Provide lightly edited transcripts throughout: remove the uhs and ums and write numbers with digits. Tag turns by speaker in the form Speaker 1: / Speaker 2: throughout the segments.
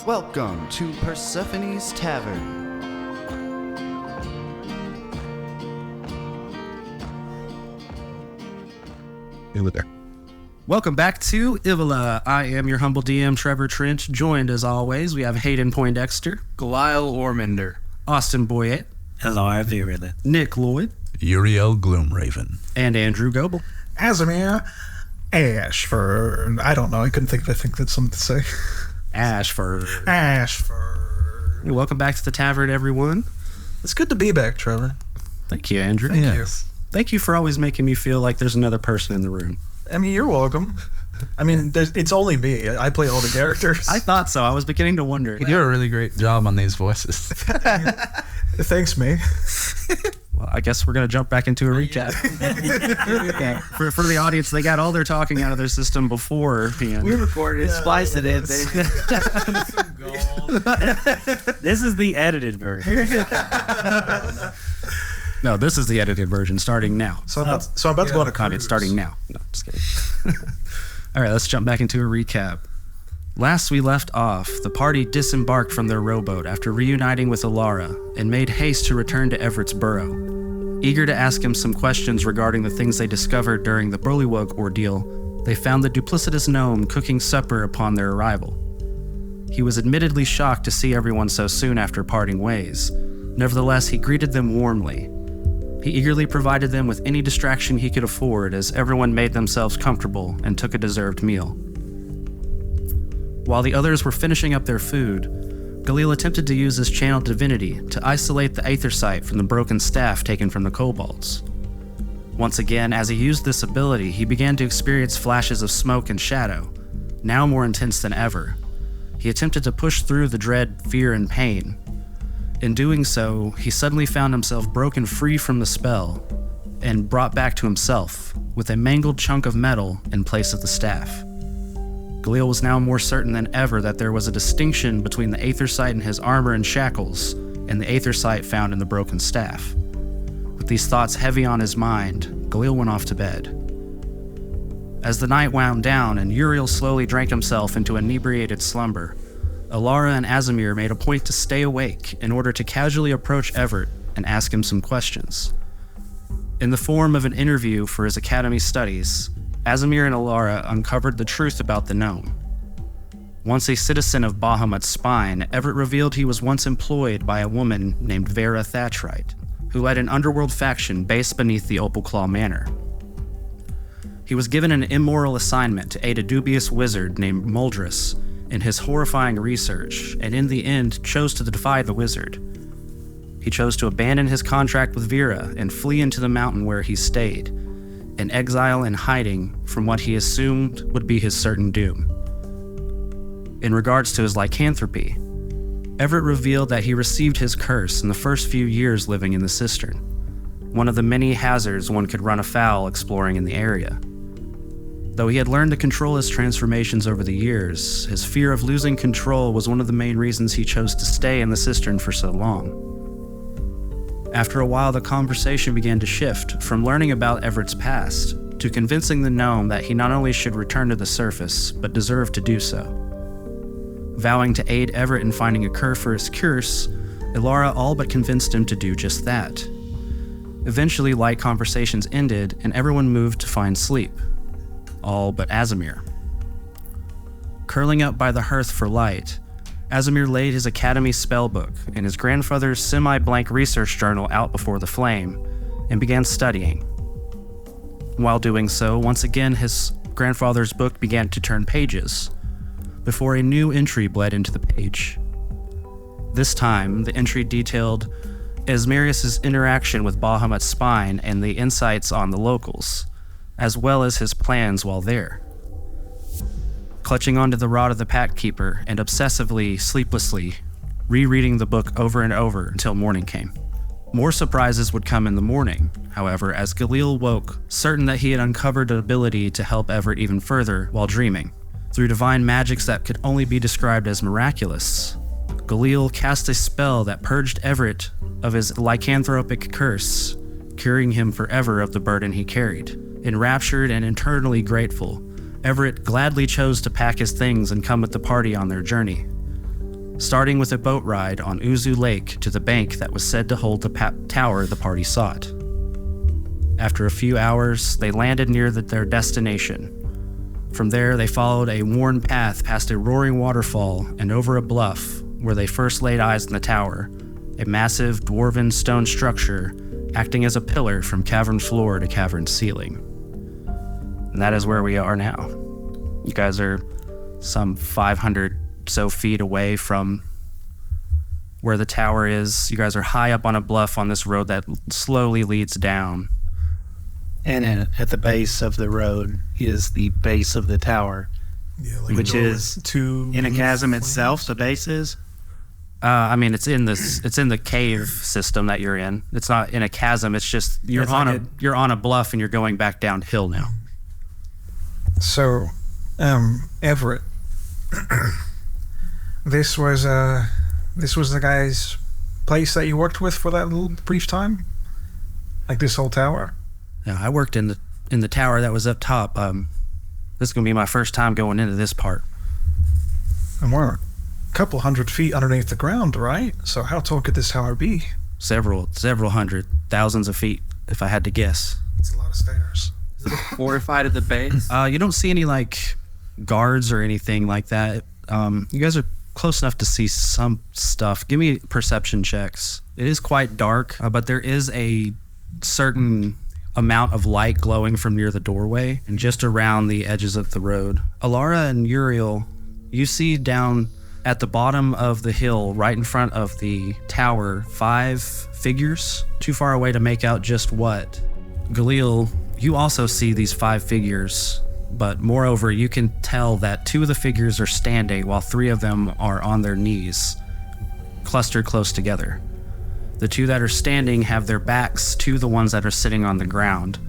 Speaker 1: Welcome to Persephone's Tavern.
Speaker 2: There.
Speaker 3: Welcome back to Ivila. I am your humble DM, Trevor Trench. Joined as always, we have Hayden Poindexter,
Speaker 4: Galil Ormander,
Speaker 3: Austin Boyette,
Speaker 5: Elara Viraleth,
Speaker 3: Nick Lloyd,
Speaker 6: Yuriael Gloomraven,
Speaker 3: and Andrew Goebel.
Speaker 2: Azamir Ashford. I don't know. I couldn't think of anything that's something to say.
Speaker 3: Ashford.
Speaker 2: Welcome
Speaker 3: back to the tavern, everyone.
Speaker 2: It's good to be back, Trevor.
Speaker 3: Thank you, Andrew.
Speaker 2: Thank you.
Speaker 3: Thank you for always making me feel like there's another person in the room.
Speaker 2: I mean, you're welcome. I mean, it's only me. I play all the characters.
Speaker 3: I thought so. I was beginning to wonder.
Speaker 6: You do a really great job on these voices.
Speaker 2: Thanks, me.
Speaker 3: Well, I guess we're going to jump back into a recap. For the audience, they got all their talking out of their system before.
Speaker 5: We recorded it, spliced it in. This is the edited version.
Speaker 3: No, this is the edited version, starting now.
Speaker 2: So I'm about to go on a cruise.
Speaker 3: It's starting now. No, just kidding. All right, let's jump back into a recap. Last we left off, the party disembarked from their rowboat after reuniting with Elara and made haste to return to Everett's burrow. Eager to ask him some questions regarding the things they discovered during the Bullywug ordeal, they found the duplicitous gnome cooking supper upon their arrival. He was admittedly shocked to see everyone so soon after parting ways. Nevertheless, he greeted them warmly. He eagerly provided them with any distraction he could afford as everyone made themselves comfortable and took a deserved meal. While the others were finishing up their food, Galil attempted to use his channeled divinity to isolate the aethersight from the broken staff taken from the kobolds. Once again, as he used this ability, he began to experience flashes of smoke and shadow, now more intense than ever. He attempted to push through the dread, fear, and pain. In doing so, he suddenly found himself broken free from the spell and brought back to himself with a mangled chunk of metal in place of the staff. Galil was now more certain than ever that there was a distinction between the aethersight in his armor and shackles and the aethersight found in the broken staff. With these thoughts heavy on his mind, Galil went off to bed. As the night wound down and Yuriael slowly drank himself into inebriated slumber, Elara and Azamir made a point to stay awake in order to casually approach Everett and ask him some questions. In the form of an interview for his academy studies, Azamir and Elara uncovered the truth about the gnome. Once a citizen of Bahamut's Spine, Everett revealed he was once employed by a woman named Vera Thatchright, who led an underworld faction based beneath the Opal Claw Manor. He was given an immoral assignment to aid a dubious wizard named monstrous in his horrifying research, and in the end chose to defy the wizard. He chose to abandon his contract with Vera and flee into the mountain where he stayed, in exile and hiding from what he assumed would be his certain doom. In regards to his lycanthropy, Everett revealed that he received his curse in the first few years living in the cistern, one of the many hazards one could run afoul exploring in the area. Though he had learned to control his transformations over the years, his fear of losing control was one of the main reasons he chose to stay in the cistern for so long. After a while, the conversation began to shift from learning about Everett's past to convincing the gnome that he not only should return to the surface, but deserved to do so. Vowing to aid Everett in finding a cure for his curse, Elara all but convinced him to do just that. Eventually, light conversations ended and everyone moved to find sleep. All but Azamir. Curling up by the hearth for light, Azamir laid his academy spellbook and his grandfather's semi-blank research journal out before the flame and began studying. While doing so, once again his grandfather's book began to turn pages, before a new entry bled into the page. This time, the entry detailed Asmarius' interaction with Bahamut's Spine and the insights on the locals, as well as his plans while there. Clutching onto the rod of the Pact Keeper and obsessively, sleeplessly, rereading the book over and over until morning came. More surprises would come in the morning, however, as Galil woke, certain that he had uncovered an ability to help Everett even further while dreaming. Through divine magics that could only be described as miraculous, Galil cast a spell that purged Everett of his lycanthropic curse, curing him forever of the burden he carried. Enraptured and internally grateful, Everett gladly chose to pack his things and come with the party on their journey. starting with a boat ride on Uzu Lake to the bank that was said to hold the tower the party sought. After a few hours, they landed near their destination. From there, they followed a worn path past a roaring waterfall and over a bluff where they first laid eyes on the tower, a massive dwarven stone structure acting as a pillar from cavern floor to cavern ceiling. And that is where we are now. You guys are some 500 so feet away from where the tower is. You guys are high up on a bluff on this road that slowly leads down.
Speaker 5: And at the base of the road is the base of the tower, which is in a chasm itself. The base is.
Speaker 3: I mean, it's in the cave system that you're in. It's not in a chasm. It's just you're on a bluff and you're going back downhill now.
Speaker 2: So, Everett, this was the guy's place that you worked with for that little brief time, like this whole tower.
Speaker 3: Yeah, I worked in the tower that was up top. This is gonna be my first time going into this part.
Speaker 2: And we're a couple 100 feet underneath the ground, right? So how tall could this tower be?
Speaker 3: Several hundred, thousands of feet, if I had to guess.
Speaker 2: It's a lot of stairs.
Speaker 4: Is it fortified at the base?
Speaker 3: You don't see any like guards or anything like that. You guys are close enough to see some stuff. Give me perception checks. It is quite dark, but there is a certain amount of light glowing from near the doorway and just around the edges of the road. Elara and Yuriael, you see down at the bottom of the hill, right in front of the tower, 5 figures, too far away to make out just what. Galil, you also see these 5 figures, but moreover, you can tell that 2 of the figures are standing while 3 of them are on their knees, clustered close together. The 2 that are standing have their backs to the ones that are sitting on the ground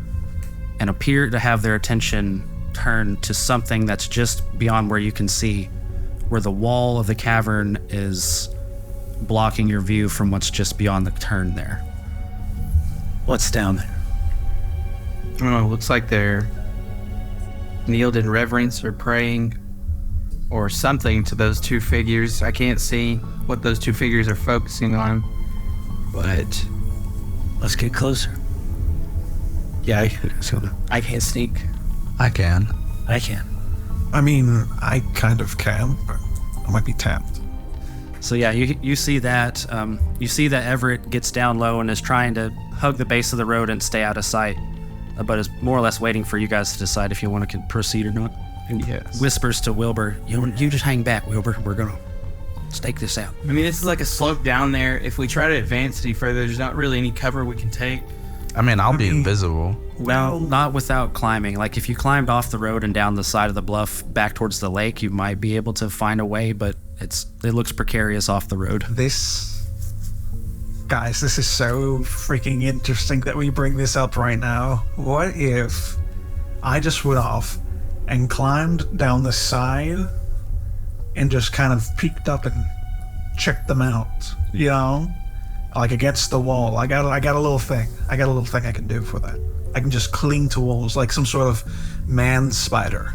Speaker 3: and appear to have their attention turned to something that's just beyond where you can see, where the wall of the cavern is blocking your view from what's just beyond the turn there.
Speaker 5: What's down there?
Speaker 4: I don't know, it looks like they're kneeled in reverence or praying or something to those 2 figures. I can't see what those 2 figures are focusing on, but
Speaker 5: Let's get closer. Yeah, I can't sneak.
Speaker 6: I can.
Speaker 5: I can.
Speaker 2: I mean, I kind of can, but I might be tapped.
Speaker 3: So yeah, you see that Everett gets down low and is trying to hug the base of the road and stay out of sight, but is more or less waiting for you guys to decide if you want to proceed or not. And
Speaker 4: Yes.
Speaker 3: whispers to Wilbur, you just hang back, Wilbur. We're gonna stake this out.
Speaker 4: I mean, this is like a slope down there. If we try to advance any further, there's not really any cover we can take.
Speaker 6: I mean, I'll be invisible.
Speaker 3: Well, not without climbing. Like if you climbed off the road and down the side of the bluff back towards the lake, you might be able to find a way, but it looks precarious off the road.
Speaker 2: Guys, this is so freaking interesting that we bring this up right now. What if I just went off and climbed down the side and just kind of peeked up and checked them out, you know? Like against the wall. I got a little thing. I can do for that. I can just cling to walls like some sort of man spider.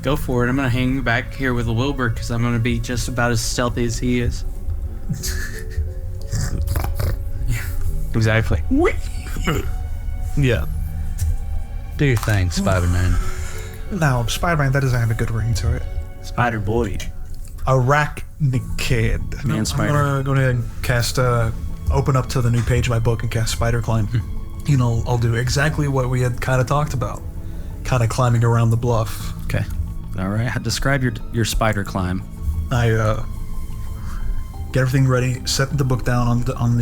Speaker 4: Go for it. I'm going to hang back here with Wilbur because I'm going to be just about as stealthy as he is. Exactly.
Speaker 2: Yeah.
Speaker 6: Do your thing, Spider-Man.
Speaker 2: No, Spider-Man, that doesn't have a good ring to it.
Speaker 5: Spider boy.
Speaker 2: Arachnid.
Speaker 3: Man spider.
Speaker 2: I'm gonna go ahead and cast, open up to the new page of my book and cast Spider Climb. You know, I'll do exactly what we had kind of talked about. Kind of climbing around the bluff.
Speaker 3: Okay. All right. Describe your spider climb.
Speaker 2: I, get everything ready, set the book down on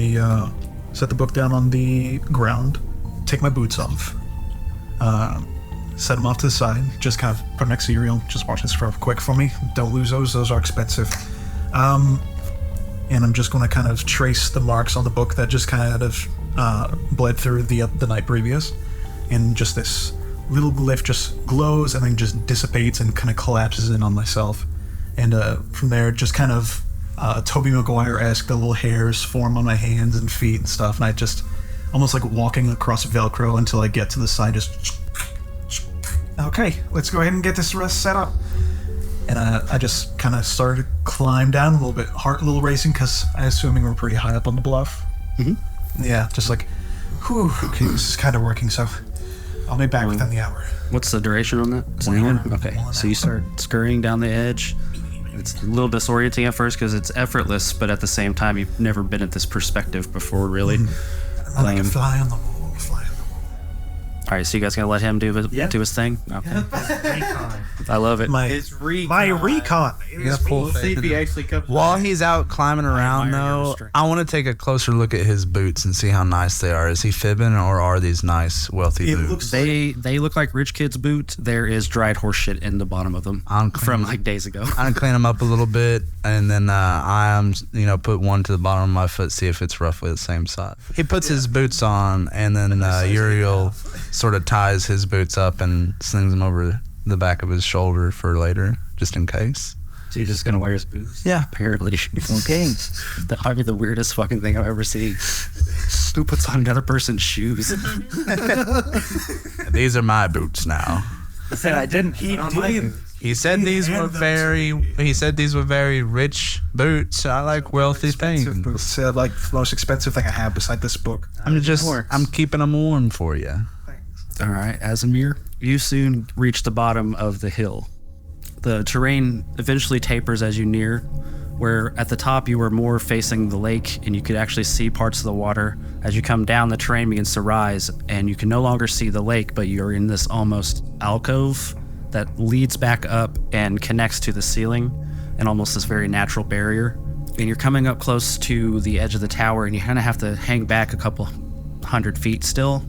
Speaker 2: the ground, take my boots off, set them off to the side, just kind of put next to Yuriael, just watch this for quick for me, don't lose those are expensive. And I'm just going to kind of trace the marks on the book that just kind of bled through the night previous, and just this little glyph just glows and then just dissipates and kind of collapses in on myself, and from there just kind of Tobey Maguire-esque, the little hairs form on my hands and feet and stuff, and I just almost like walking across Velcro until I get to the side, just okay, let's go ahead and get this rest set up. And I just kind of started to climb down a little bit, heart a little racing, because I'm assuming we're pretty high up on the bluff. Mm-hmm. Yeah, just like, whew, okay, this is kind of working, so I'll be back within the hour.
Speaker 3: What's the duration on that? It's an hour? Okay, so you start scurrying down the edge. It's a little disorienting at first because it's effortless, but at the same time, you've never been at this perspective before, really.
Speaker 2: I like a fly on the wall.
Speaker 3: All right, so you guys gonna let him do his thing? Okay. I love it.
Speaker 2: My recon.
Speaker 4: We'll see if he actually comes.
Speaker 6: While he's out climbing around, though, I want to take a closer look at his boots and see how nice they are. Is he fibbing, or are these nice, wealthy boots?
Speaker 3: They look like rich kids' boots. There is dried horse shit in the bottom of them from like days ago.
Speaker 6: I'm clean them up a little bit, and then I put one to the bottom of my foot, see if it's roughly the same size. He puts his boots on, and then Yuriael sort of ties his boots up and slings them over the back of his shoulder for later, just in case.
Speaker 3: So you're just gonna wear his boots?
Speaker 6: Yeah.
Speaker 3: Apparently. Okay. That might be the weirdest fucking thing I've ever seen. Who puts on another person's shoes?
Speaker 6: These are my boots now.
Speaker 5: I said I didn't eat on my boots.
Speaker 6: He said these were very rich boots. I like wealthy things.
Speaker 2: Boots. Like the most expensive thing I have beside this book.
Speaker 6: I'm keeping them warm for you.
Speaker 3: All right, Azamir, you soon reach the bottom of the hill. The terrain eventually tapers as you near, where at the top you were more facing the lake and you could actually see parts of the water. As you come down, the terrain begins to rise and you can no longer see the lake, but you're in this almost alcove that leads back up and connects to the ceiling and almost this very natural barrier. And you're coming up close to the edge of the tower and you kind of have to hang back a couple 100 feet still.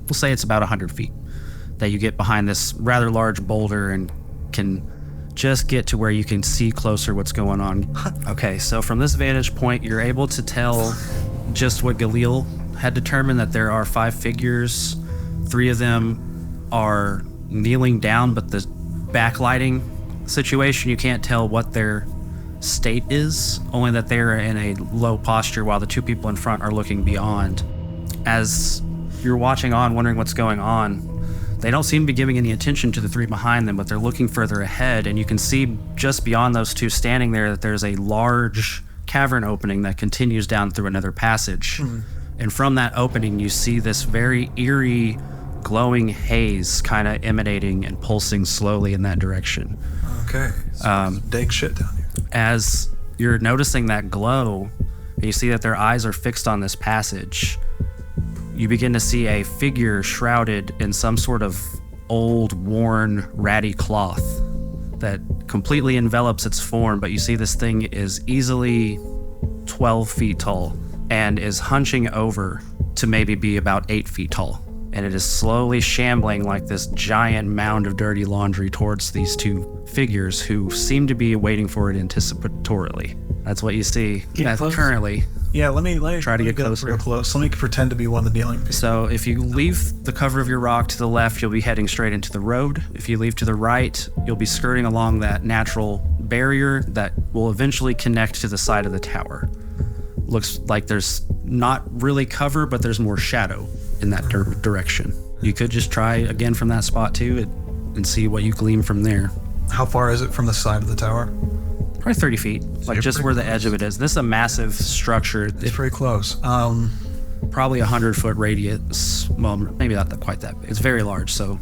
Speaker 3: We'll say it's about 100 feet that you get behind this rather large boulder and can just get to where you can see closer what's going on. Okay, so from this vantage point, you're able to tell just what Galil had determined, that there are 5 figures. 3 of them are kneeling down, but the backlighting situation, you can't tell what their state is, only that they're in a low posture while the 2 people in front are looking beyond. As you're watching on, wondering what's going on, they don't seem to be giving any attention to the 3 behind them, but they're looking further ahead, and you can see just beyond those 2 standing there that there's a large cavern opening that continues down through another passage. And from that opening, you see this very eerie, glowing haze kind of emanating and pulsing slowly in that direction.
Speaker 2: Okay. Dank shit down here.
Speaker 3: As you're noticing that glow, and you see that their eyes are fixed on this passage, you begin to see a figure shrouded in some sort of old, worn, ratty cloth that completely envelops its form, but you see this thing is easily 12 feet tall and is hunching over to maybe be about 8 feet tall. And it is slowly shambling like this giant mound of dirty laundry towards these 2 figures who seem to be waiting for it anticipatorily. That's what you see currently.
Speaker 2: Yeah, let me
Speaker 3: try to get closer.
Speaker 2: Real close. Let me pretend to be one of the kneeling people.
Speaker 3: So if you leave the cover of your rock to the left, you'll be heading straight into the road. If you leave to the right, you'll be skirting along that natural barrier that will eventually connect to the side of the tower. Looks like there's not really cover, but there's more shadow in that direction. You could just try again from that spot too and see what you glean from there.
Speaker 2: How far is it from the side of the tower?
Speaker 3: Probably 30 feet, like just where the edge of it is. This is a massive structure.
Speaker 2: It's pretty close.
Speaker 3: Probably 100-foot radius. Well, maybe not quite that big. It's very large, so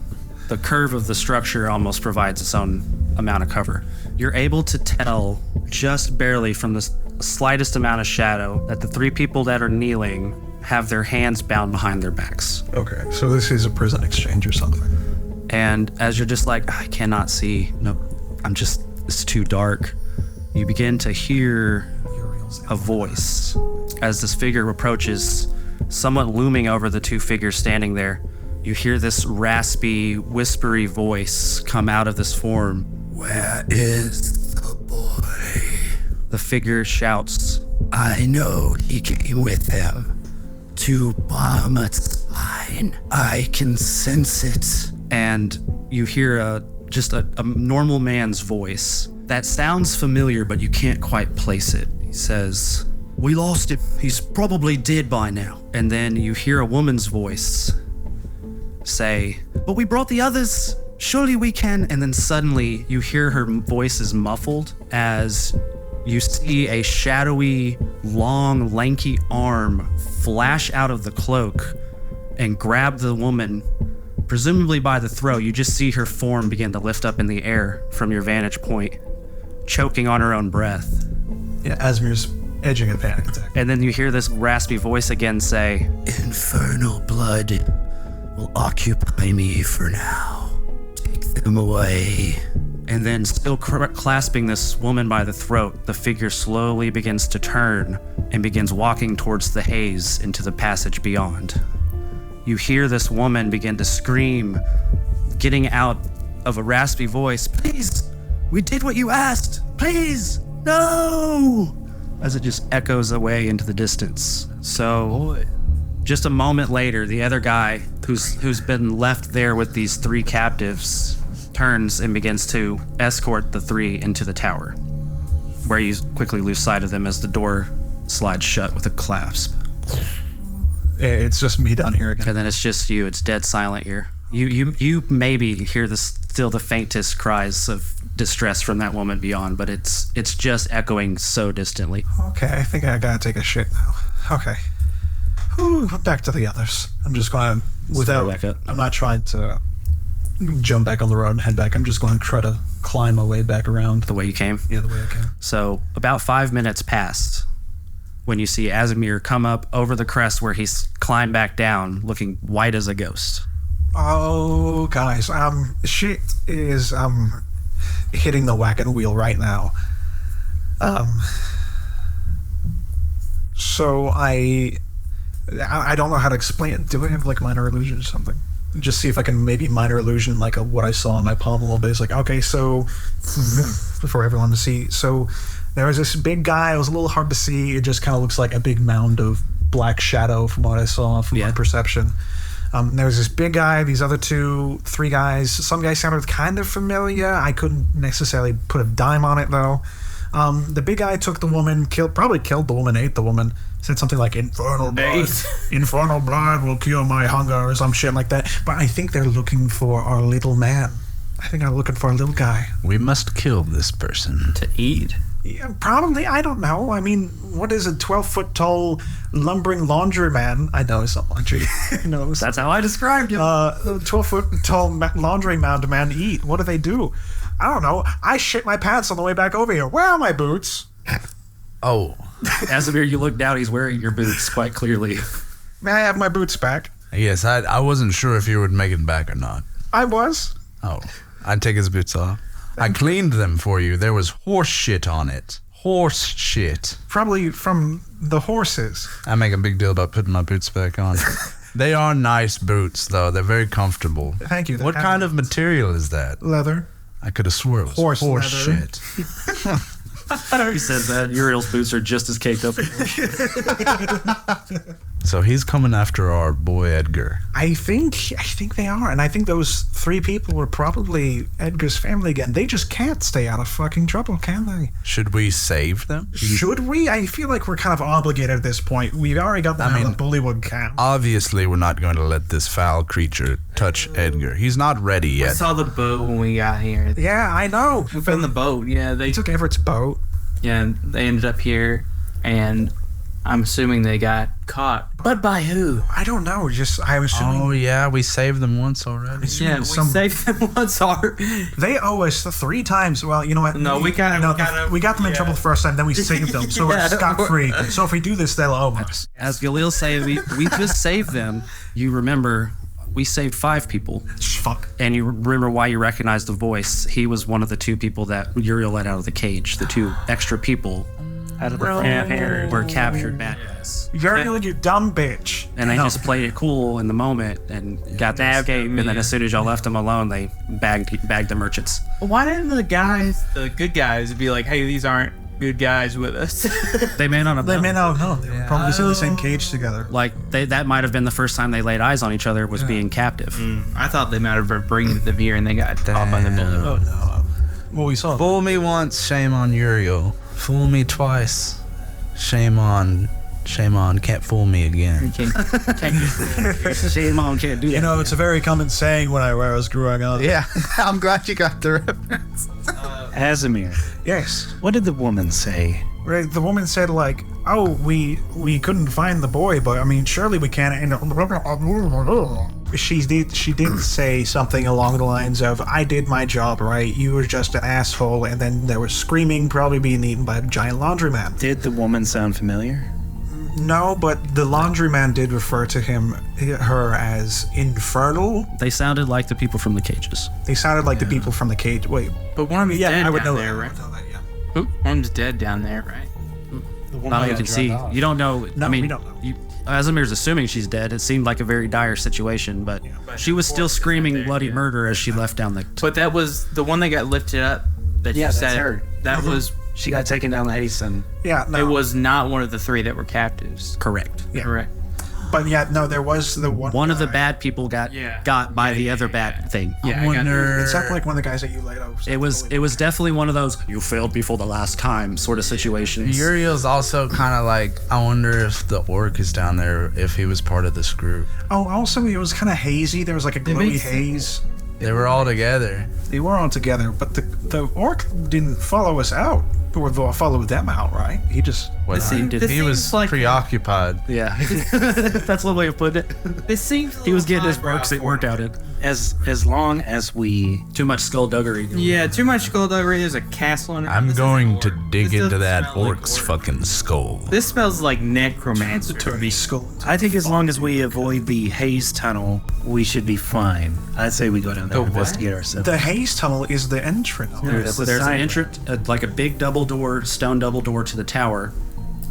Speaker 3: the curve of the structure almost provides its own amount of cover. You're able to tell just barely from the slightest amount of shadow that the 3 people that are kneeling have their hands bound behind their backs.
Speaker 2: Okay, so this is a prison exchange or something.
Speaker 3: And as you're just like, I cannot see. No, it's too dark. You begin to hear a voice as this figure approaches, somewhat looming over the 2 figures standing there. You hear this raspy, whispery voice come out of this form.
Speaker 7: Where is the boy?
Speaker 3: The figure shouts,
Speaker 7: I know he came with them to Bahamut's line. I can sense it.
Speaker 3: And you hear just a normal man's voice that sounds familiar, but you can't quite place it. He says, we lost him. He's probably dead by now. And then you hear a woman's voice say, but we brought the others. surely we can. And then suddenly you hear her voice is muffled as you see a shadowy, long, lanky arm flash out of the cloak and grab the woman, presumably by the throat. You just see her form begin to lift up in the air from your vantage point, choking on her own breath.
Speaker 2: Yeah, Asmir's edging a panic attack.
Speaker 3: And then you hear this raspy voice again say,
Speaker 7: Infernal blood will occupy me for now. Take them away.
Speaker 3: and then still clasping this woman by the throat, the figure slowly begins to turn and begins walking towards the haze into the passage beyond. You hear this woman begin to scream, getting out of a raspy voice, "Please, we did what you asked. Please, no!" As it just echoes away into the distance. So, just a moment later, the other guy who's been left there with these three captives turns and begins to escort the three into the tower, where you quickly lose sight of them as the door slides shut with a clasp.
Speaker 2: It's just me down here again.
Speaker 3: And then it's just you. It's dead silent here. You maybe hear still the faintest cries of distress from that woman beyond, but it's just echoing so distantly.
Speaker 2: Okay, I think I gotta take a shit now. Okay. Whew, back to the others. I'm just going to,
Speaker 3: back up.
Speaker 2: I'm not trying to jump back on the road and head back. I'm just going to try to climb my way back around.
Speaker 3: The way you came?
Speaker 2: Yeah, the way I came.
Speaker 3: So about 5 minutes passed when you see Asimir come up over the crest where he's climbed back down, looking white as a ghost.
Speaker 2: Oh, guys, shit is, hitting the wagon wheel right now. So I don't know how to explain it. Do I have, like, minor illusion or something? Just see if I can maybe minor illusion, like, what I saw on my palm a little bit. It's like, okay, so, for everyone to see. So, there was this big guy. It was a little hard to see. It just kind of looks like a big mound of black shadow from what I saw from my perception. There was this big guy, these other three guys. Some guys sounded kind of familiar. I couldn't necessarily put a dime on it, though. The big guy took the woman, probably killed the woman, ate the woman, said something like, infernal blood will cure my hunger, or some shit like that. But I think they're looking for our little man. I think they're looking for a little guy.
Speaker 6: We must kill this person.
Speaker 4: To eat?
Speaker 2: Yeah, probably, I don't know. I mean, what is a 12-foot tall lumbering laundryman? I know it's not laundry. No,
Speaker 3: that's how I described him.
Speaker 2: 12-foot tall laundry man eat. What do they do? I don't know. I shit my pants on the way back over here. Where are my boots?
Speaker 6: Oh.
Speaker 3: Asimir, you look down, he's wearing your boots quite clearly.
Speaker 2: May I have my boots back?
Speaker 6: Yes, I wasn't sure if you would make it back or not.
Speaker 2: I was.
Speaker 6: Oh, I'd take his boots off. I cleaned them for you. There was horse shit on it. Horse shit.
Speaker 2: Probably from the horses.
Speaker 6: I make a big deal about putting my boots back on. They are nice boots, though. They're very comfortable.
Speaker 2: Thank you.
Speaker 6: What kind of material is that?
Speaker 2: Leather.
Speaker 6: I could have swore it was horse shit.
Speaker 3: He said that Yuriael's boots are just as caked up.
Speaker 6: So he's coming after our boy Edgar.
Speaker 2: I think they are, and I think those three people were probably Edgar's family again. They just can't stay out of fucking trouble, can they?
Speaker 6: Should we save them?
Speaker 2: Should we? I feel like we're kind of obligated at this point. We've already got them out of the Bullywood camp.
Speaker 6: Obviously, we're not going to let this foul creature touch Edgar. He's not ready yet.
Speaker 4: I saw the boat when we got here.
Speaker 2: Yeah, I know.
Speaker 4: Who found the boat? Yeah,
Speaker 2: They took Everett's boat.
Speaker 4: Yeah, and they ended up here, and I'm assuming they got caught. But by who?
Speaker 2: I don't know. I'm assuming.
Speaker 6: Oh, yeah, we saved them once already.
Speaker 4: Yeah, we saved them once already.
Speaker 2: They owe us 3 times. Well, you know what?
Speaker 4: No, we got
Speaker 2: them in trouble the first time, then we saved them, so we're scot-free. So if we do this, they'll owe us.
Speaker 3: As Galil said, we just saved them. You remember, we saved 5 people.
Speaker 2: Fuck.
Speaker 3: And you remember why you recognized the voice. He was one of the 2 people that Yuriael let out of the cage. The 2 extra people
Speaker 4: out of the camp
Speaker 3: were captured bad guys.
Speaker 2: Yuriael, you dumb bitch.
Speaker 3: And they just played it cool in the moment and got the escape. And then as soon as y'all left them alone, they bagged the merchants.
Speaker 4: Why didn't the good guys, be like, hey, these aren't good guys with us?
Speaker 3: They may not have known.
Speaker 2: They were probably in the same cage together.
Speaker 3: Like, that might have been the first time they laid eyes on each other was being captive.
Speaker 4: I thought they might have been bringing the beer and they got caught by the bullet.
Speaker 2: Oh, no. Well, we saw.
Speaker 6: Fool me once, shame on Yuriael. Fool me twice, shame on Shame on, can't fool me again.
Speaker 3: Shame on, can't do that.
Speaker 2: You know, it's a very common saying when I was growing up.
Speaker 6: Yeah, I'm glad you got the reference.
Speaker 5: Azamir,
Speaker 2: Yes.
Speaker 5: what did the woman say?
Speaker 2: Right, the woman said, like, oh, we couldn't find the boy, but, I mean, surely we can. And she did say something along the lines of, I did my job right, you were just an asshole, and then there was screaming, probably being eaten by a giant laundryman.
Speaker 5: Did the woman sound familiar?
Speaker 2: No, but the laundryman did refer to her as infernal.
Speaker 3: They sounded like the people from the cages.
Speaker 2: They sounded like the people from the cage. Wait,
Speaker 4: But one of them's dead
Speaker 2: I would
Speaker 4: down
Speaker 2: know
Speaker 4: there,
Speaker 2: that.
Speaker 4: right?
Speaker 2: I would know that, yeah.
Speaker 4: One of them's dead down there, right?
Speaker 3: Not you can see. You don't know.
Speaker 2: No,
Speaker 3: I mean,
Speaker 2: we don't know.
Speaker 3: Azamir's assuming she's dead. It seemed like a very dire situation, but she was still screaming bloody murder as she left down the.
Speaker 4: But that was the one that got lifted up. That
Speaker 5: Yeah,
Speaker 4: you
Speaker 5: that's
Speaker 4: said
Speaker 5: her.
Speaker 4: that was.
Speaker 5: She got taken down the Hasten.
Speaker 2: Yeah, no.
Speaker 4: It was not one of the three that were captives.
Speaker 3: Correct.
Speaker 2: Yeah.
Speaker 4: Correct.
Speaker 2: But yeah, no, there was the one.
Speaker 3: One of the
Speaker 2: guy.
Speaker 3: bad people got by the other bad thing.
Speaker 4: Yeah,
Speaker 6: I wonder.
Speaker 2: It's not like one of the guys that you laid out.
Speaker 3: It was definitely one of those you failed before the last time sort of situations.
Speaker 6: Uriel's also kind of like, I wonder if the orc is down there, if he was part of this group.
Speaker 2: Oh, also, it was kind of hazy. There was like a glowy haze.
Speaker 6: They were all together.
Speaker 2: They were all together, but the orc didn't follow us out. Or follow them out, right? He just...
Speaker 6: Well, he was
Speaker 4: like-
Speaker 6: preoccupied.
Speaker 3: Yeah, that's one way of putting it.
Speaker 4: This seems.
Speaker 3: He was getting his worked out in.
Speaker 5: As long as we...
Speaker 3: Too much skullduggery.
Speaker 4: Yeah, too much skullduggery. There's a castle in it.
Speaker 6: I'm
Speaker 4: This
Speaker 6: going to
Speaker 4: isn't
Speaker 6: dig
Speaker 4: orc.
Speaker 6: into
Speaker 4: This
Speaker 6: that
Speaker 4: doesn't smell like
Speaker 6: orc's
Speaker 4: orc.
Speaker 6: fucking skull.
Speaker 4: This smells like necromancer.
Speaker 2: Tony skull.
Speaker 5: I think as long as we avoid the haze tunnel, we should be fine. I'd say we go down there and investigate ourselves.
Speaker 2: The haze tunnel is the entrance.
Speaker 5: That's the
Speaker 3: There's an
Speaker 5: side.
Speaker 3: entrance, like a big stone double door to the tower.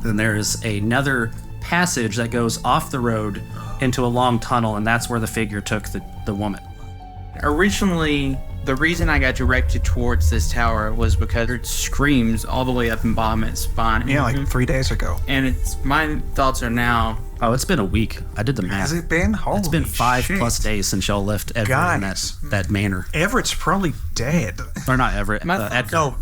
Speaker 3: Then there's another passage that goes off the road into a long tunnel, and that's where the figure took the woman.
Speaker 4: Originally, the reason I got directed towards this tower was because it screams all the way up in Bahamut's spine.
Speaker 2: Yeah, like 3 days ago.
Speaker 4: And it's my thoughts are now.
Speaker 3: Oh, it's been a week. I did the math.
Speaker 2: Has it been? Holy
Speaker 3: It's been 5
Speaker 2: shit.
Speaker 3: plus days since y'all left Everett in
Speaker 2: Guys.
Speaker 3: that manor.
Speaker 2: Everett's probably dead.
Speaker 3: Or not Everett,
Speaker 4: My thoughts-
Speaker 3: Edgar.
Speaker 2: No.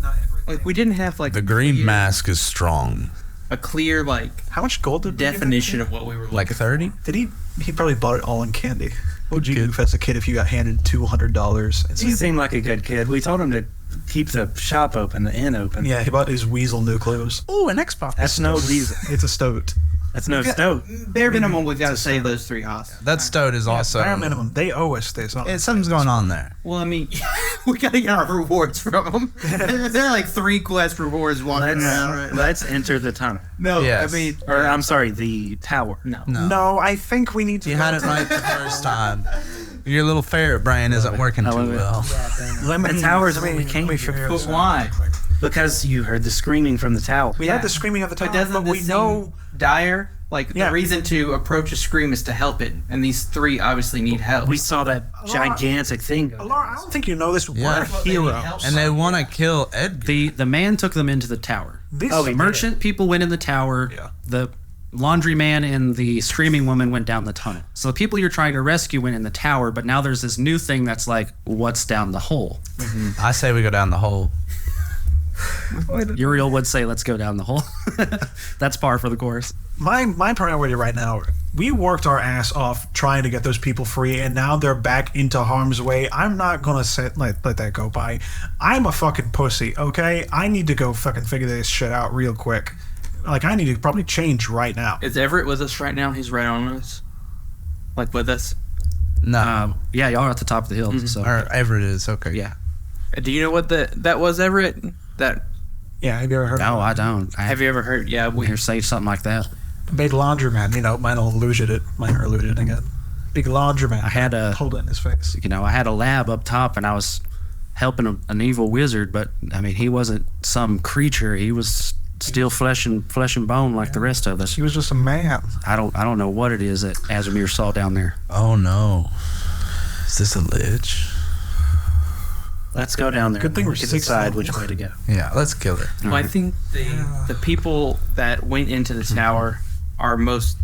Speaker 4: Like we didn't have like
Speaker 6: The green mask is strong.
Speaker 4: a clear like
Speaker 2: How much gold did we give
Speaker 4: definition
Speaker 2: him?
Speaker 4: of what we were
Speaker 6: Like 30?
Speaker 2: Did he probably bought it all in candy. What would you do as a kid if you got handed $200?
Speaker 5: He seemed like a good kid. We told him to keep the shop open, the inn open.
Speaker 2: Yeah, he bought his weasel new clothes.
Speaker 6: Ooh, an Xbox.
Speaker 5: That's no reason.
Speaker 2: It's a stoat.
Speaker 5: That's no stoat.
Speaker 4: bare minimum. We've got to save those 3 hostages.
Speaker 6: That stoat is also.
Speaker 2: Bare minimum. They owe us this.
Speaker 6: Something's going on there.
Speaker 4: Well, I mean, we got to get our rewards from them. There are like 3 quest rewards walking around.
Speaker 5: Let's enter the tunnel.
Speaker 4: No,
Speaker 6: Yes.
Speaker 4: I mean,
Speaker 5: Or, I'm sorry, the tower.
Speaker 4: no.
Speaker 2: No, I think we need to.
Speaker 6: You had it right the first time. Your little ferret brain isn't working too well.
Speaker 5: The tower's where we came
Speaker 4: But why?
Speaker 5: because you heard the screaming from the tower.
Speaker 2: We had the screaming of the
Speaker 4: But
Speaker 2: tower,
Speaker 4: doesn't
Speaker 2: but
Speaker 4: this
Speaker 2: we
Speaker 4: seem
Speaker 2: know.
Speaker 4: dire? Like
Speaker 2: Yeah.
Speaker 4: the reason to approach a scream is to help it, and these 3 obviously need help.
Speaker 5: We saw that gigantic thing.
Speaker 2: Laura, I don't think you know this.
Speaker 6: Yeah.
Speaker 2: We're heroes.
Speaker 6: And they want to kill Edgar.
Speaker 3: The man took them into the tower.
Speaker 2: This
Speaker 3: The merchant people went in the tower.
Speaker 2: Yeah.
Speaker 3: The laundryman and the screaming woman went down the tunnel. So the people you're trying to rescue went in the tower, but now there's this new thing that's like, what's down the hole?
Speaker 6: I say we go down the hole.
Speaker 3: Yuriael would say, let's go down the hole. That's par for the course.
Speaker 2: my priority right now. We worked our ass off trying to get those people free, and now they're back into harm's way. I'm not gonna let that go by. I'm a fucking pussy, okay? I need to go fucking figure this shit out real quick. Like, I need to probably change right now.
Speaker 4: Is Everett with us right now? He's right on us. Like with us.
Speaker 6: No.
Speaker 3: Yeah, y'all are at the top of the hill. So
Speaker 6: Or Everett is. Okay.
Speaker 3: yeah.
Speaker 4: Do you know what that was, Everett? That
Speaker 2: Yeah, have you ever heard
Speaker 3: No, I don't. I
Speaker 4: have you ever heard? Yeah,
Speaker 3: hear say something like that.
Speaker 2: Big laundromat? You know, mine will illusion it. Mine are illusion again. Big laundromat.
Speaker 3: I had a
Speaker 2: Hold it in his face.
Speaker 3: I had a lab up top, and I was helping an evil wizard, but I mean, he wasn't some creature. He was still flesh and bone like the rest of us.
Speaker 2: He was just a man.
Speaker 3: I don't know what it is that Azamir saw down there.
Speaker 6: Oh no. Is this a lich?
Speaker 5: Let's go down there.
Speaker 2: Good thing
Speaker 5: we
Speaker 2: we're
Speaker 5: can
Speaker 2: 6
Speaker 5: decide
Speaker 2: level.
Speaker 5: which way to go.
Speaker 6: Yeah, let's kill her.
Speaker 4: Well, I think the people that went into the tower are most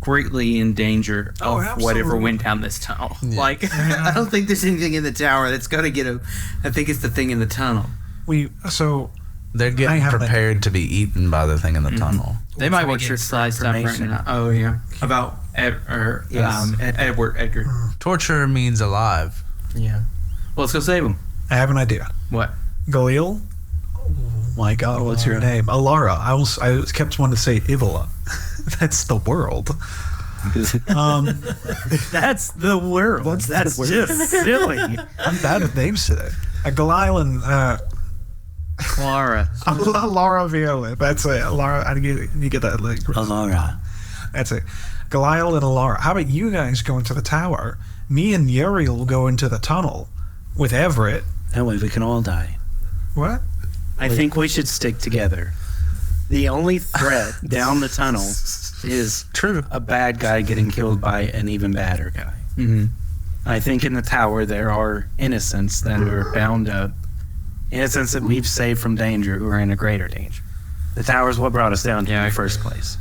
Speaker 4: greatly in danger
Speaker 2: Oh,
Speaker 4: of whatever
Speaker 2: absolutely.
Speaker 4: went down this tunnel. Like, I don't think there's anything in the tower that's gonna get a. I think it's the thing in the tunnel.
Speaker 2: So
Speaker 6: They're
Speaker 2: I
Speaker 6: getting
Speaker 2: have
Speaker 6: prepared to be eaten by the thing in the tunnel.
Speaker 4: They might want your side stuff right now. Oh, yeah. About Edward. Edgar.
Speaker 6: Torture means alive.
Speaker 4: Yeah. Well, let's go save him.
Speaker 2: I have an idea.
Speaker 4: What?
Speaker 2: Galil? Oh my god, what's your name? Elara. I kept wanting to say Ivala. That's the world.
Speaker 5: That's the world. That's just silly.
Speaker 2: I'm bad with names today. Galil and
Speaker 4: Clara.
Speaker 2: Elara Viraleth. That's it. Elara. You get that? Like,
Speaker 5: Elara.
Speaker 2: That's it. Galil and Elara. How about you guys go into the tower? Me and Yuriael will go into the tunnel with Everett.
Speaker 5: That way we can all die.
Speaker 2: What?
Speaker 5: I think we should stick together. The only threat down the tunnel is a bad guy getting killed by an even badder guy.
Speaker 4: Mm-hmm.
Speaker 5: I think in the tower there are innocents that are bound up. Innocents that we've saved from danger who are in a greater danger. The tower is what brought us down here in the first place.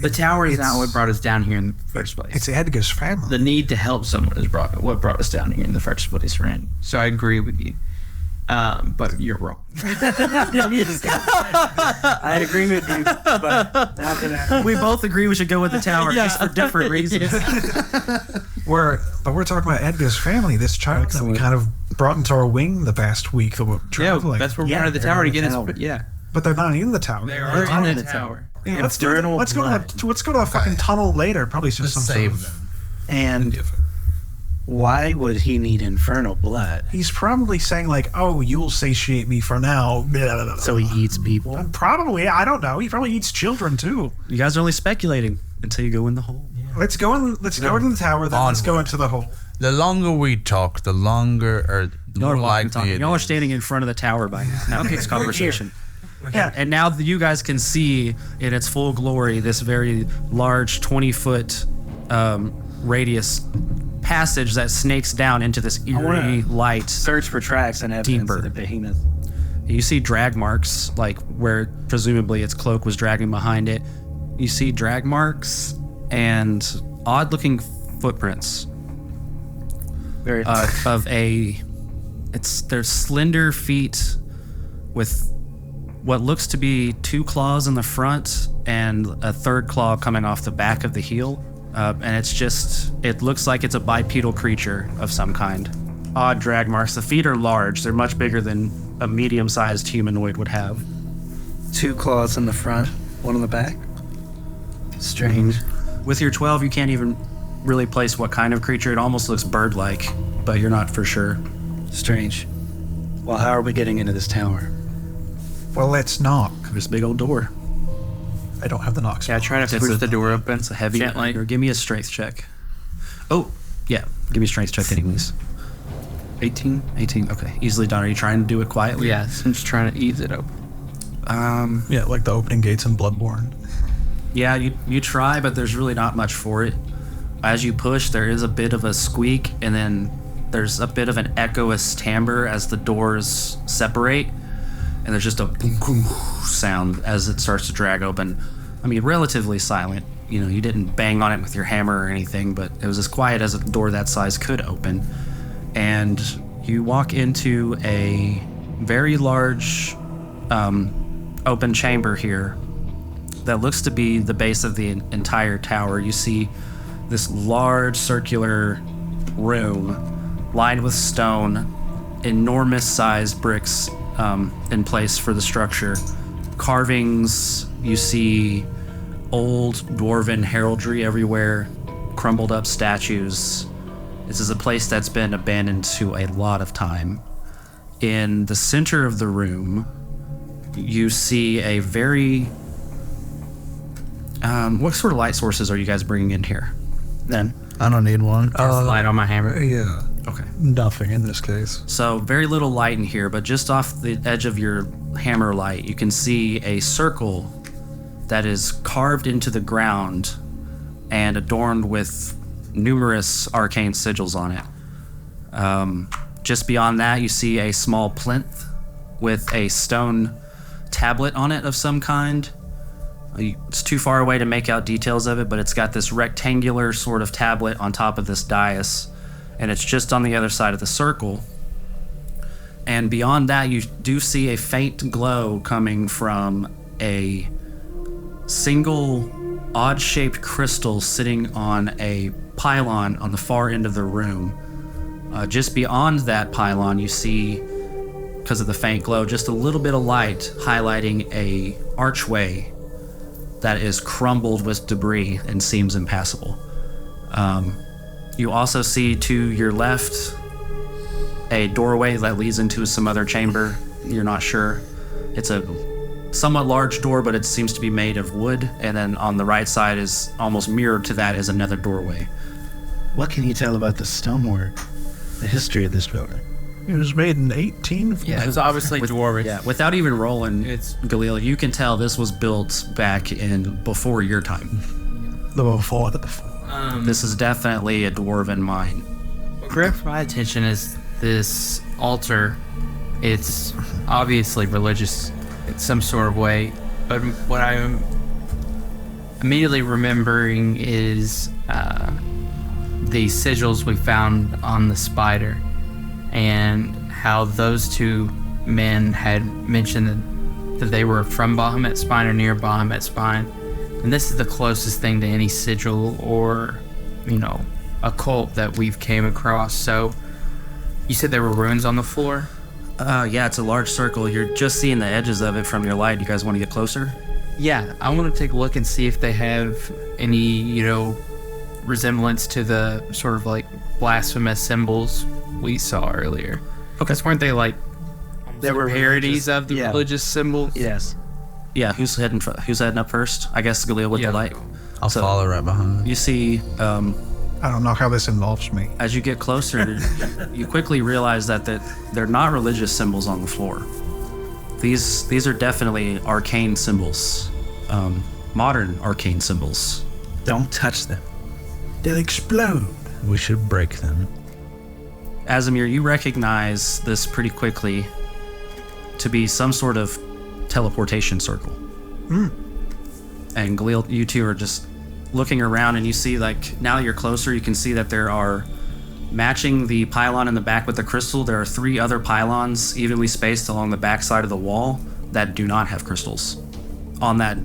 Speaker 4: The tower is not what brought us down here in the first place.
Speaker 2: It's Edgar's family.
Speaker 4: The need to help someone is what brought us down here in the first place, friend. So I agree with you. But you're wrong.
Speaker 5: I agree with you, but not for that.
Speaker 3: We both agree we should go with the tower, just for different reasons.
Speaker 2: We're talking about Edgar's family, this child that we kind of brought into our wing the past week that we're traveling.
Speaker 4: That's where we're going to the tower to get us. Yeah.
Speaker 2: But they're not in the tower.
Speaker 4: They are in the tower.
Speaker 2: Yeah, let's go to a fucking tunnel later. Probably just some
Speaker 6: save
Speaker 2: sort of,
Speaker 5: And why would he need infernal blood?
Speaker 2: He's probably saying like, "Oh, you'll satiate me for now."
Speaker 5: So he eats people?
Speaker 2: Probably. I don't know. He probably eats children too.
Speaker 3: You guys are only speculating until you go in the hole.
Speaker 2: Yeah. Let's go into the tower. Then let's go into the hole.
Speaker 6: The longer we talk, the longer or the more likely
Speaker 3: Y'all are standing in front of the tower by now. Okay, this conversation. Yeah, and now that you guys can see in its full glory this very large 20-foot radius passage that snakes down into this eerie light.
Speaker 5: Search for tracks and evidence of the behemoth.
Speaker 3: You see drag marks, like where presumably its cloak was dragging behind it. You see drag marks and odd-looking footprints.
Speaker 5: Very
Speaker 3: There's slender feet with what looks to be 2 claws in the front and a 3rd claw coming off the back of the heel. And it looks like it's a bipedal creature of some kind. Odd drag marks. The feet are large. They're much bigger than a medium-sized humanoid would have.
Speaker 5: 2 claws in the front, 1 on the back. Strange.
Speaker 3: With your 12, you can't even really place what kind of creature. It almost looks bird-like, but you're not for sure.
Speaker 5: Strange. Well, how are we getting into this tower?
Speaker 2: Well, let's knock.
Speaker 3: There's a big old door.
Speaker 2: I don't have the knock spell.
Speaker 4: Yeah, try to push the door open.
Speaker 3: It's a heavy.
Speaker 4: Gently.
Speaker 3: Or give me a strength check. Oh, yeah. Give me a strength check, anyways.
Speaker 4: 18.
Speaker 3: 18. Okay, easily done. Are you trying to do it quietly?
Speaker 4: Yes, I'm just trying to ease it open.
Speaker 2: Yeah, like the opening gates in Bloodborne.
Speaker 3: Yeah, you try, but there's really not much for it. As you push, there is a bit of a squeak, and then there's a bit of an echoous timbre as the doors separate. And there's just a boom, boom sound as it starts to drag open. I mean, relatively silent. You know, you didn't bang on it with your hammer or anything, but it was as quiet as a door that size could open. And you walk into a very large open chamber here that looks to be the base of the entire tower. You see this large circular room lined with stone, enormous sized bricks in place for the structure. Carvings, you see old dwarven heraldry everywhere, crumbled up statues. This is a place that's been abandoned to a lot of time. In the center of the room, you see a very... what sort of light sources are you guys bringing in here?
Speaker 5: Then
Speaker 6: I don't need one.
Speaker 4: Light on my hammer.
Speaker 2: Yeah.
Speaker 3: Okay.
Speaker 2: Nothing in this case.
Speaker 3: So very little light in here, but just off the edge of your hammer light, you can see a circle that is carved into the ground and adorned with numerous arcane sigils on it. Just beyond that, you see a small plinth with a stone tablet on it of some kind. It's too far away to make out details of it, but it's got this rectangular sort of tablet on top of this dais, and it's just on the other side of the circle. And beyond that, you do see a faint glow coming from a single odd-shaped crystal sitting on a pylon on the far end of the room. Just beyond that pylon, you see, because of the faint glow, just a little bit of light highlighting a archway that is crumbled with debris and seems impassable. You also see to your left a doorway that leads into some other chamber. You're not sure. It's a somewhat large door, but it seems to be made of wood. And then on the right side is almost mirrored to that is another doorway.
Speaker 5: What can you tell about the stonework, the history of this building?
Speaker 2: It was made in 18.
Speaker 4: Yeah, it was obviously dwarven.
Speaker 3: Yeah, without even rolling,
Speaker 4: It's-
Speaker 3: Galil, you can tell this was built back in before your time.
Speaker 2: The before, the before.
Speaker 3: This is definitely a dwarven mine.
Speaker 4: What grabs my attention is this altar. It's obviously religious in some sort of way, but what I'm immediately remembering is the sigils we found on the spider, and how those two men had mentioned that they were from Bahamut Spine or near Bahamut Spine. And this is the closest thing to any sigil or, a cult that we've came across. So, you said there were runes on the floor?
Speaker 3: Yeah, it's a large circle. You're just seeing the edges of it from your light. You guys want to get closer?
Speaker 4: Yeah, I want to take a look and see if they have any, resemblance to the sort of like blasphemous symbols we saw earlier. Okay. Weren't they like
Speaker 5: They were
Speaker 4: parodies of the
Speaker 5: yeah.
Speaker 4: religious symbols?
Speaker 5: Yes.
Speaker 3: Yeah, who's heading up first? I guess Galil with the light.
Speaker 6: I'll follow right behind.
Speaker 3: You see,
Speaker 2: I don't know how this involves me.
Speaker 3: as you get closer, you quickly realize that they're not religious symbols on the floor. These are definitely arcane symbols, modern arcane symbols.
Speaker 5: Don't touch them.
Speaker 2: They'll explode.
Speaker 6: We should break them.
Speaker 3: Azamir, you recognize this pretty quickly to be some sort of teleportation circle. And Galil, you two are just looking around, and you see, now that you're closer, you can see that there are, matching the pylon in the back with the crystal, there are 3 other pylons evenly spaced along the back side of the wall that do not have crystals. On that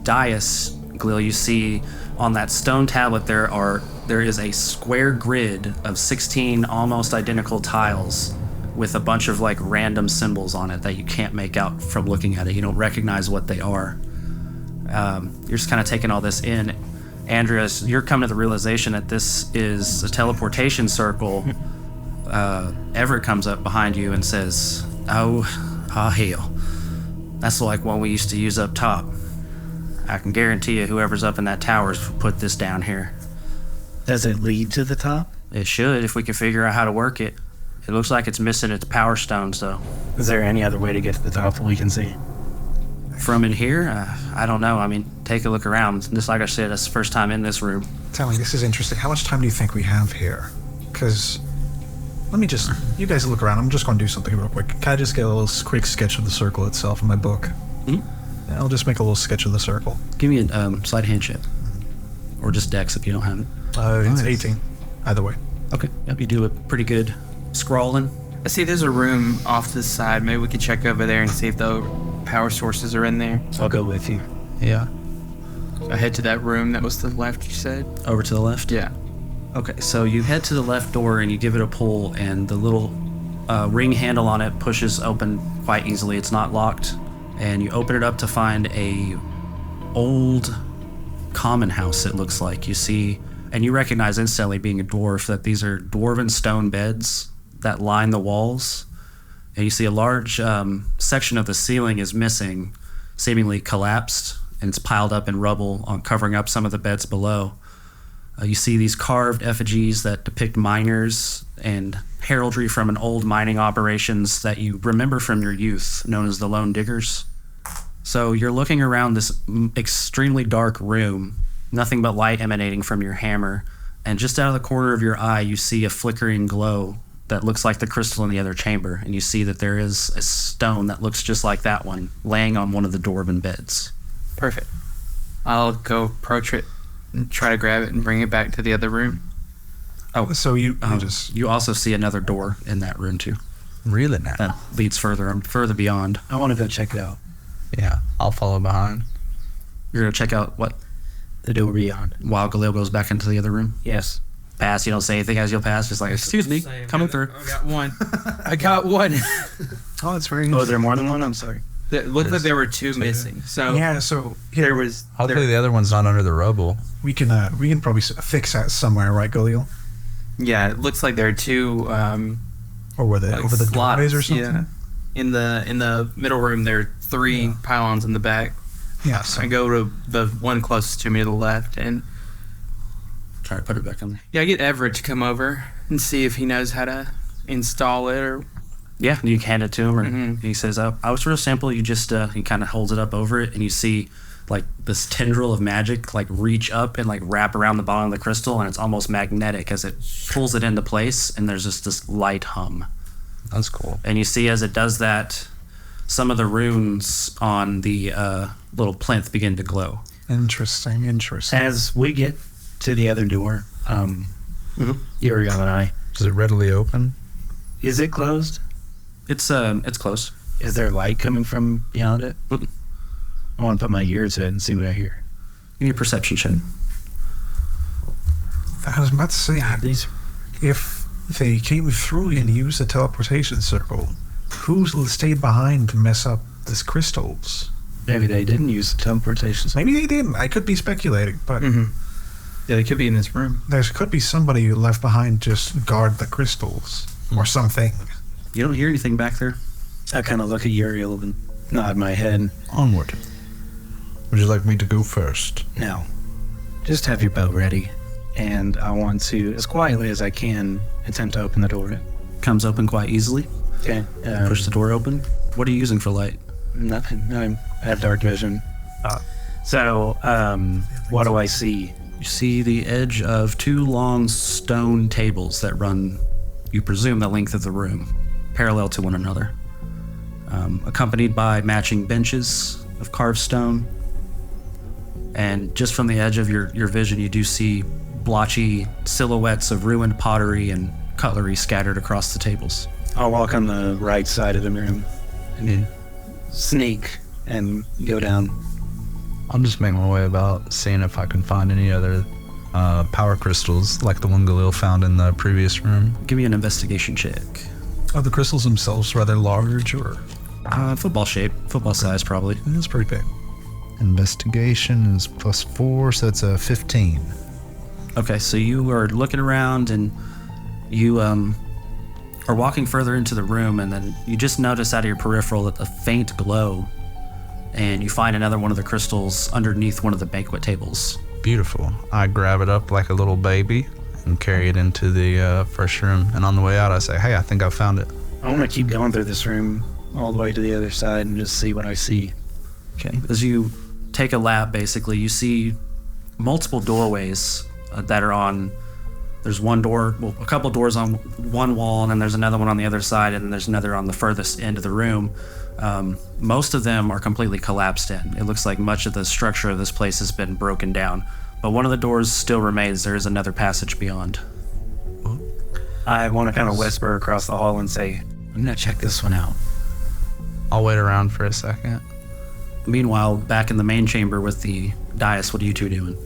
Speaker 3: dais, Galil, you see on that stone tablet there is a square grid of 16 almost identical tiles with a bunch of random symbols on it that you can't make out from looking at it. You don't recognize what they are. You're just kind of taking all this in. Andreas, you're coming to the realization that this is a teleportation circle. Everett comes up behind you and says, oh, hell. That's like one we used to use up top. I can guarantee you whoever's up in that tower's put this down here.
Speaker 5: Does it lead to the top?
Speaker 3: It should, if we can figure out how to work it. It looks like it's missing its power stones, though.
Speaker 5: Is there any other way to get to the top that we can see?
Speaker 3: From in here, I don't know. I mean, take a look around. Just like I said, that's the first time in this room.
Speaker 2: Tell me, this is interesting. How much time do you think we have here? Because, you guys look around. I'm just going to do something real quick. Can I just get a little quick sketch of the circle itself in my book? I'll just make a little sketch of the circle.
Speaker 3: Give me a sleight of hand check. Or just dex if you don't have it.
Speaker 2: It's 18. Either way.
Speaker 3: Okay. Yep, you do a pretty good scrawling.
Speaker 4: I see there's a room off to the side. Maybe we could check over there and see if the power sources are in there.
Speaker 5: I'll go with you.
Speaker 6: Yeah.
Speaker 4: I head to that room that was to the left, you said?
Speaker 3: Over to the left?
Speaker 4: Yeah.
Speaker 3: Okay, so you head to the left door and you give it a pull, and the little ring handle on it pushes open quite easily. It's not locked. And you open it up to find a old common house, it looks like. You see, and you recognize instantly, being a dwarf, that these are dwarven stone beds that line the walls. And you see a large section of the ceiling is missing, seemingly collapsed, and it's piled up in rubble, covering up some of the beds below. You see these carved effigies that depict miners and heraldry from an old mining operations that you remember from your youth, known as the Lone Diggers. So you're looking around this extremely dark room, nothing but light emanating from your hammer, and just out of the corner of your eye, you see a flickering glow that looks like the crystal in the other chamber, and you see that there is a stone that looks just like that one, laying on one of the dwarven beds.
Speaker 4: Perfect. I'll go approach it and try to grab it and bring it back to the other room.
Speaker 2: Oh, so you
Speaker 3: You also see another door in that room too.
Speaker 6: Really now?
Speaker 3: That leads further beyond.
Speaker 5: I want to go check it out.
Speaker 6: Yeah. I'll follow behind.
Speaker 3: You're gonna check out what?
Speaker 5: The door beyond.
Speaker 3: While Galil goes back into the other room.
Speaker 5: Yes.
Speaker 3: Pass. You don't say anything as you'll pass. Just like, excuse me, coming through.
Speaker 4: I got one. I got one.
Speaker 2: Oh, that's very
Speaker 5: Oh, is there more than one? I'm sorry.
Speaker 4: It looked like there were two missing. So
Speaker 2: Yeah, so
Speaker 4: there was.
Speaker 6: Hopefully the other one's not under the rubble.
Speaker 2: we can probably fix that somewhere, right, Galil?
Speaker 4: Yeah, it looks like there are two.
Speaker 2: Or were they
Speaker 4: Like
Speaker 2: over the
Speaker 4: slots,
Speaker 2: doorways or something?
Speaker 4: Yeah. In the middle room, there are three pylons in the back.
Speaker 2: Yeah, so
Speaker 4: I go to the one closest to me to the left, and
Speaker 3: Try to put it back on there.
Speaker 4: yeah, I get Everett to come over and see if he knows how to install it. Or
Speaker 3: Yeah, you hand it to him, and he says, "Oh, I was real simple. You just he kind of holds it up over it, and you see like this tendril of magic like reach up and like wrap around the bottom of the crystal, and it's almost magnetic as it pulls it into place, and there's just this light hum.
Speaker 6: That's cool.
Speaker 3: And you see as it does that, some of the runes on the little plinth begin to glow.
Speaker 2: interesting.
Speaker 5: As we get to the other door, Yuriael and I,
Speaker 6: Is it readily open?
Speaker 5: is it closed?
Speaker 3: It's close.
Speaker 5: Is there light coming from beyond it?
Speaker 3: Mm.
Speaker 5: I want to put my ears in and see what I hear.
Speaker 3: Give me a perception check.
Speaker 2: I was about to say,
Speaker 5: These
Speaker 2: if they came through and used the teleportation circle, who stayed behind to mess up these crystals?
Speaker 5: maybe they didn't use the teleportation.
Speaker 2: Maybe they didn't. I could be speculating, but
Speaker 4: yeah, they could be in this room.
Speaker 2: there could be somebody who left behind just guard the crystals or something.
Speaker 3: You don't hear anything back there.
Speaker 5: I kind of look at Yuriael and nod my head.
Speaker 6: Onward. Would you like me to go first?
Speaker 5: No, just have your bow ready, and I want to, as quietly as I can, attempt to open the door.
Speaker 3: Comes open quite easily.
Speaker 5: Okay.
Speaker 3: Push the door open. What are you using for light?
Speaker 5: Nothing. I have dark vision. So, what do I see?
Speaker 3: You see the edge of two long stone tables that run, you presume, the length of the room, parallel to one another, accompanied by matching benches of carved stone. And just from the edge of your vision, you do see blotchy silhouettes of ruined pottery and cutlery scattered across the tables.
Speaker 5: I'll walk on the right side of the room and sneak and go down.
Speaker 6: I'll just make my way about, seeing if I can find any other power crystals like the one Galil found in the previous room.
Speaker 3: Give me an investigation check.
Speaker 2: Are the crystals themselves rather large, or
Speaker 3: Football shape, football size probably.
Speaker 2: it's pretty big?
Speaker 6: Investigation is +4, so it's a 15.
Speaker 3: Okay, so you are looking around and you are walking further into the room, and then you just notice out of your peripheral a faint glow, and you find another one of the crystals underneath one of the banquet tables.
Speaker 6: Beautiful. I grab it up like a little baby and carry it into the first room. And on the way out, I say, "Hey, I think I found it."
Speaker 5: I want to keep going through this room all the way to the other side and just see what I see.
Speaker 3: Okay, as you take a lap, basically, you see multiple doorways that are on. There's one door, well, a couple doors on one wall, and then there's another one on the other side, and then there's another on the furthest end of the room. Most of them are completely collapsed in. It looks like much of the structure of this place has been broken down, but one of the doors still remains. There is another passage beyond.
Speaker 5: I want to kind of whisper across the hall and say, I'm going to check this one out.
Speaker 6: I'll wait around for a second.
Speaker 3: Meanwhile, back in the main chamber with the dais, what are you two doing?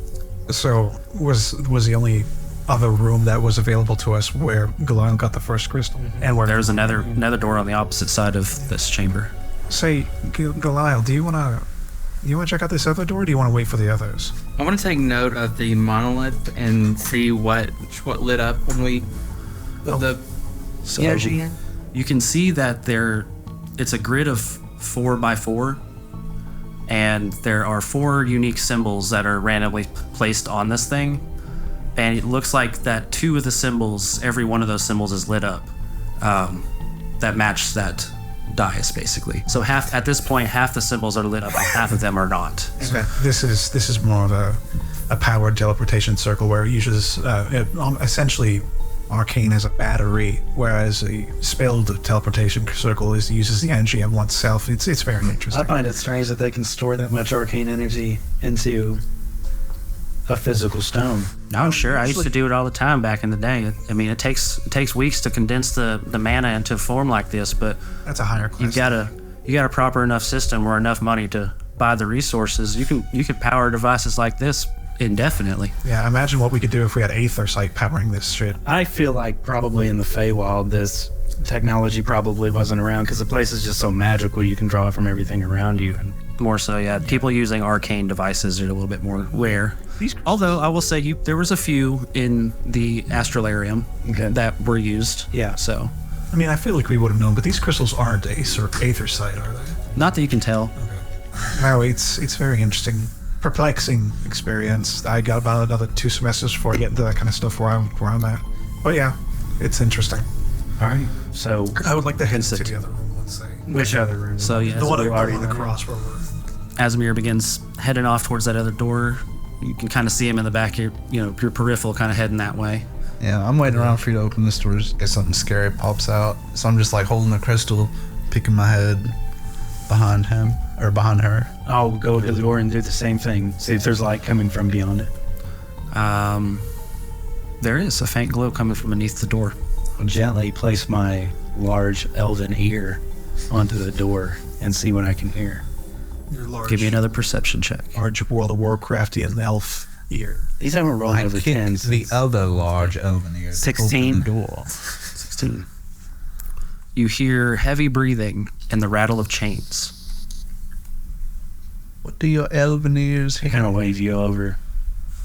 Speaker 2: So was the only other room that was available to us where Galil got the first crystal, and where
Speaker 3: There's another door on the opposite side of this chamber.
Speaker 2: Say, Galil, do you want to check out this other door, or do you want to wait for the others?
Speaker 4: I want to take note of the monolith and see what lit up when we put the
Speaker 3: So
Speaker 4: energy in.
Speaker 3: you can see that it's a grid of 4x4, and there are 4 unique symbols that are randomly placed on this thing. And it looks like that 2 of the symbols, every one of those symbols is lit up, that match that dais, basically. So at this point, half the symbols are lit up, and half of them are not.
Speaker 2: Okay. This is more of a powered teleportation circle where it uses essentially arcane as a battery, whereas a spelled teleportation circle uses the energy of oneself. It's very interesting.
Speaker 5: I find it strange that they can store that much arcane energy into a physical stone.
Speaker 3: No, sure. I used to do it all the time back in the day. I mean, it takes weeks to condense the mana into a form like this, but
Speaker 2: That's a higher class.
Speaker 3: you got a proper enough system or enough money to buy the resources, you could power devices like this indefinitely.
Speaker 2: Yeah, imagine what we could do if we had Aether Sight powering this shit.
Speaker 5: I feel like probably in the Feywild, this technology probably wasn't around because the place is just so magical. You can draw from everything around you. And
Speaker 3: More so, yeah. People using arcane devices are a little bit more rare. Although I will say there was a few in the Astralarium that were used.
Speaker 5: Yeah.
Speaker 3: So,
Speaker 2: I mean, I feel like we would have known, but these crystals aren't Aether Sight, are they?
Speaker 3: not that you can tell.
Speaker 2: No, it's very interesting. Perplexing experience. I got about another 2 semesters before I get into that kind of stuff where I'm at. But yeah, it's interesting.
Speaker 5: all right. So
Speaker 2: I would like to head to
Speaker 3: Consent.
Speaker 2: the other room, let's say.
Speaker 5: which other room?
Speaker 3: So yeah,
Speaker 2: The one
Speaker 5: already
Speaker 2: on the
Speaker 5: know.
Speaker 2: cross where we're...
Speaker 3: Asmir begins heading off towards that other door. You can kind of see him in the back. Your peripheral kind of heading that way.
Speaker 6: Yeah, I'm waiting around for you to open this door just in case something scary pops out. So I'm just like holding the crystal, peeking my head behind him or behind her.
Speaker 5: I'll go to the door and do the same thing. See if there's light coming from beyond it.
Speaker 3: There is a faint glow coming from beneath the door.
Speaker 5: I'll gently place my large elven ear onto the door and see what I can hear.
Speaker 2: Your large,
Speaker 3: Give me another perception check.
Speaker 2: large World of Warcraftian elf ear.
Speaker 5: These haven't rolled
Speaker 6: I
Speaker 5: over
Speaker 6: kicked
Speaker 5: 10s.
Speaker 6: the other large elven ear. to
Speaker 5: 16.
Speaker 6: open the door.
Speaker 3: 16. You hear heavy breathing and the rattle of chains.
Speaker 6: What do your elven ears
Speaker 5: I
Speaker 6: hear?
Speaker 5: kind of wave you over.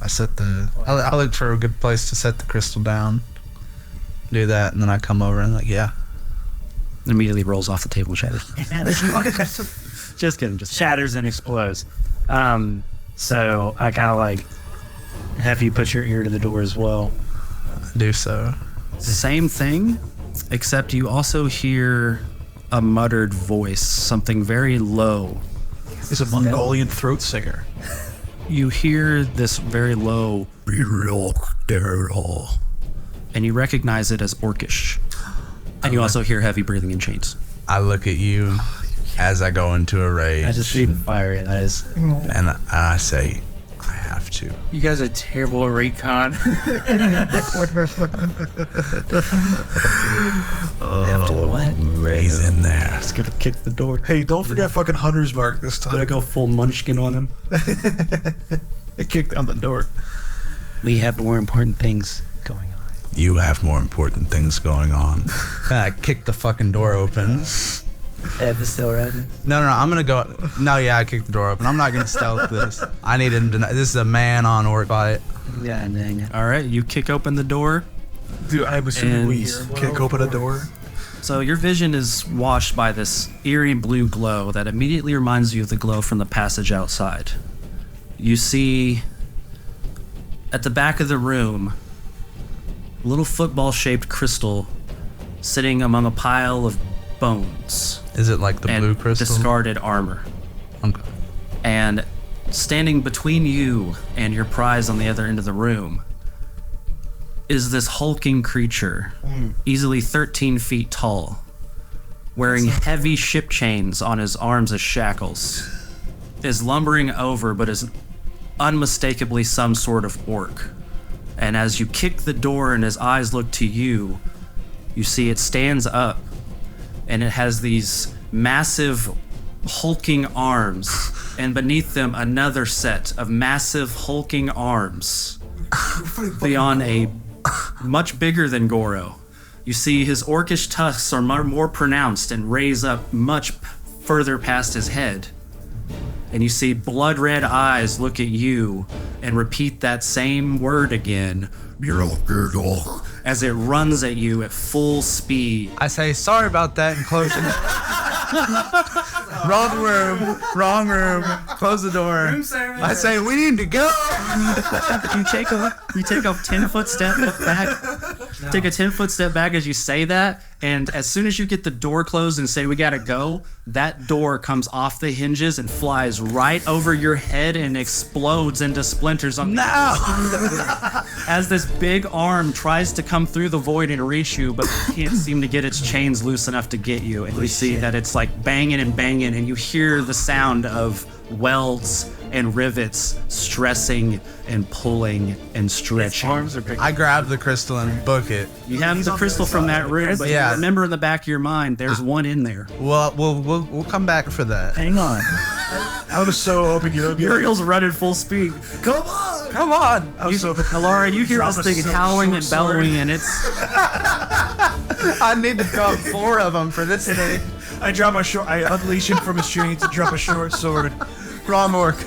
Speaker 6: I look for a good place to set the crystal down. Do that, and then I come over and like, yeah.
Speaker 3: It immediately rolls off the table and shatters. Just kidding. Just
Speaker 5: Shatters and explodes. So I kind of like have you put your ear to the door as well.
Speaker 6: Do so.
Speaker 3: same thing, except you also hear a muttered voice, something very low.
Speaker 2: He's a Mongolian throat singer.
Speaker 3: You hear this very low, and you recognize it as Orcish. And you also hear heavy breathing in chains.
Speaker 6: I look at you as I go into a rage.
Speaker 5: I just see the fire in eyes.
Speaker 6: And I say, I have to.
Speaker 4: You guys are terrible at recon.
Speaker 6: He's in there.
Speaker 5: Just gonna kick the door.
Speaker 2: Hey, don't forget fucking Hunter's Mark this time.
Speaker 5: Gonna go full munchkin on him.
Speaker 2: I kicked down the door.
Speaker 5: We have more important things going on.
Speaker 6: You have more important things going on. I kick the fucking door open.
Speaker 5: Ed is still riding.
Speaker 6: No, I'm gonna go. No, yeah, I kicked the door open. I'm not gonna stealth this. I need him to know. This is a man on orc fight.
Speaker 5: Yeah, dang it.
Speaker 3: All right, you kick open the door.
Speaker 2: Dude, I'm assuming we
Speaker 3: And-
Speaker 2: kick open a door.
Speaker 3: So your vision is washed by this eerie blue glow that immediately reminds you of the glow from the passage outside. You see at the back of the room a little football-shaped crystal sitting among a pile of bones
Speaker 6: Is it like the
Speaker 3: and
Speaker 6: blue crystal?
Speaker 3: discarded armor.
Speaker 6: Okay.
Speaker 3: And standing between you and your prize on the other end of the room is this hulking creature, easily 13 feet tall, wearing heavy ship chains on his arms as shackles, is lumbering over but is unmistakably some sort of orc. And as you kick the door and his eyes look to you, you see it stands up and it has these massive hulking arms, and beneath them another set of massive hulking arms beyond a much bigger than Goro. You see his orcish tusks are more pronounced and raise up much further past his head. And you see blood red eyes look at you and repeat that same word again as it runs at you at full speed.
Speaker 6: I say, sorry about that, and close it. Wrong room. Close the door. I say, we need to go.
Speaker 3: You take a 10-foot step back. Take a 10-foot step back as you say that, and as soon as you get the door closed and say we gotta go, that door comes off the hinges and flies right over your head and explodes into splinters on as this big arm tries to come through the void and reach you, but can't seem to get its chains loose enough to get you. And you see that it's like banging, and you hear the sound of welds and rivets stressing and pulling and stretching.
Speaker 5: Arms are big.
Speaker 6: I grab the crystal and book it.
Speaker 3: You have the crystal from that room, but
Speaker 6: Yeah.
Speaker 3: remember in the back of your mind, there's one in there.
Speaker 6: Well, we'll come back for that.
Speaker 5: Hang on.
Speaker 2: I was so hoping you'd be
Speaker 3: Yuriel's running full speed.
Speaker 2: come on!
Speaker 3: Come on!
Speaker 2: I was so hoping
Speaker 3: Elara, you hear
Speaker 2: Drop
Speaker 3: this
Speaker 2: a
Speaker 3: thing
Speaker 2: short
Speaker 3: howling and
Speaker 2: sword.
Speaker 3: bellowing, and it's
Speaker 6: I need to drop 4 of them for this day.
Speaker 2: I drop my short. I unleash him from his chain to drop a short sword. Wrong orc.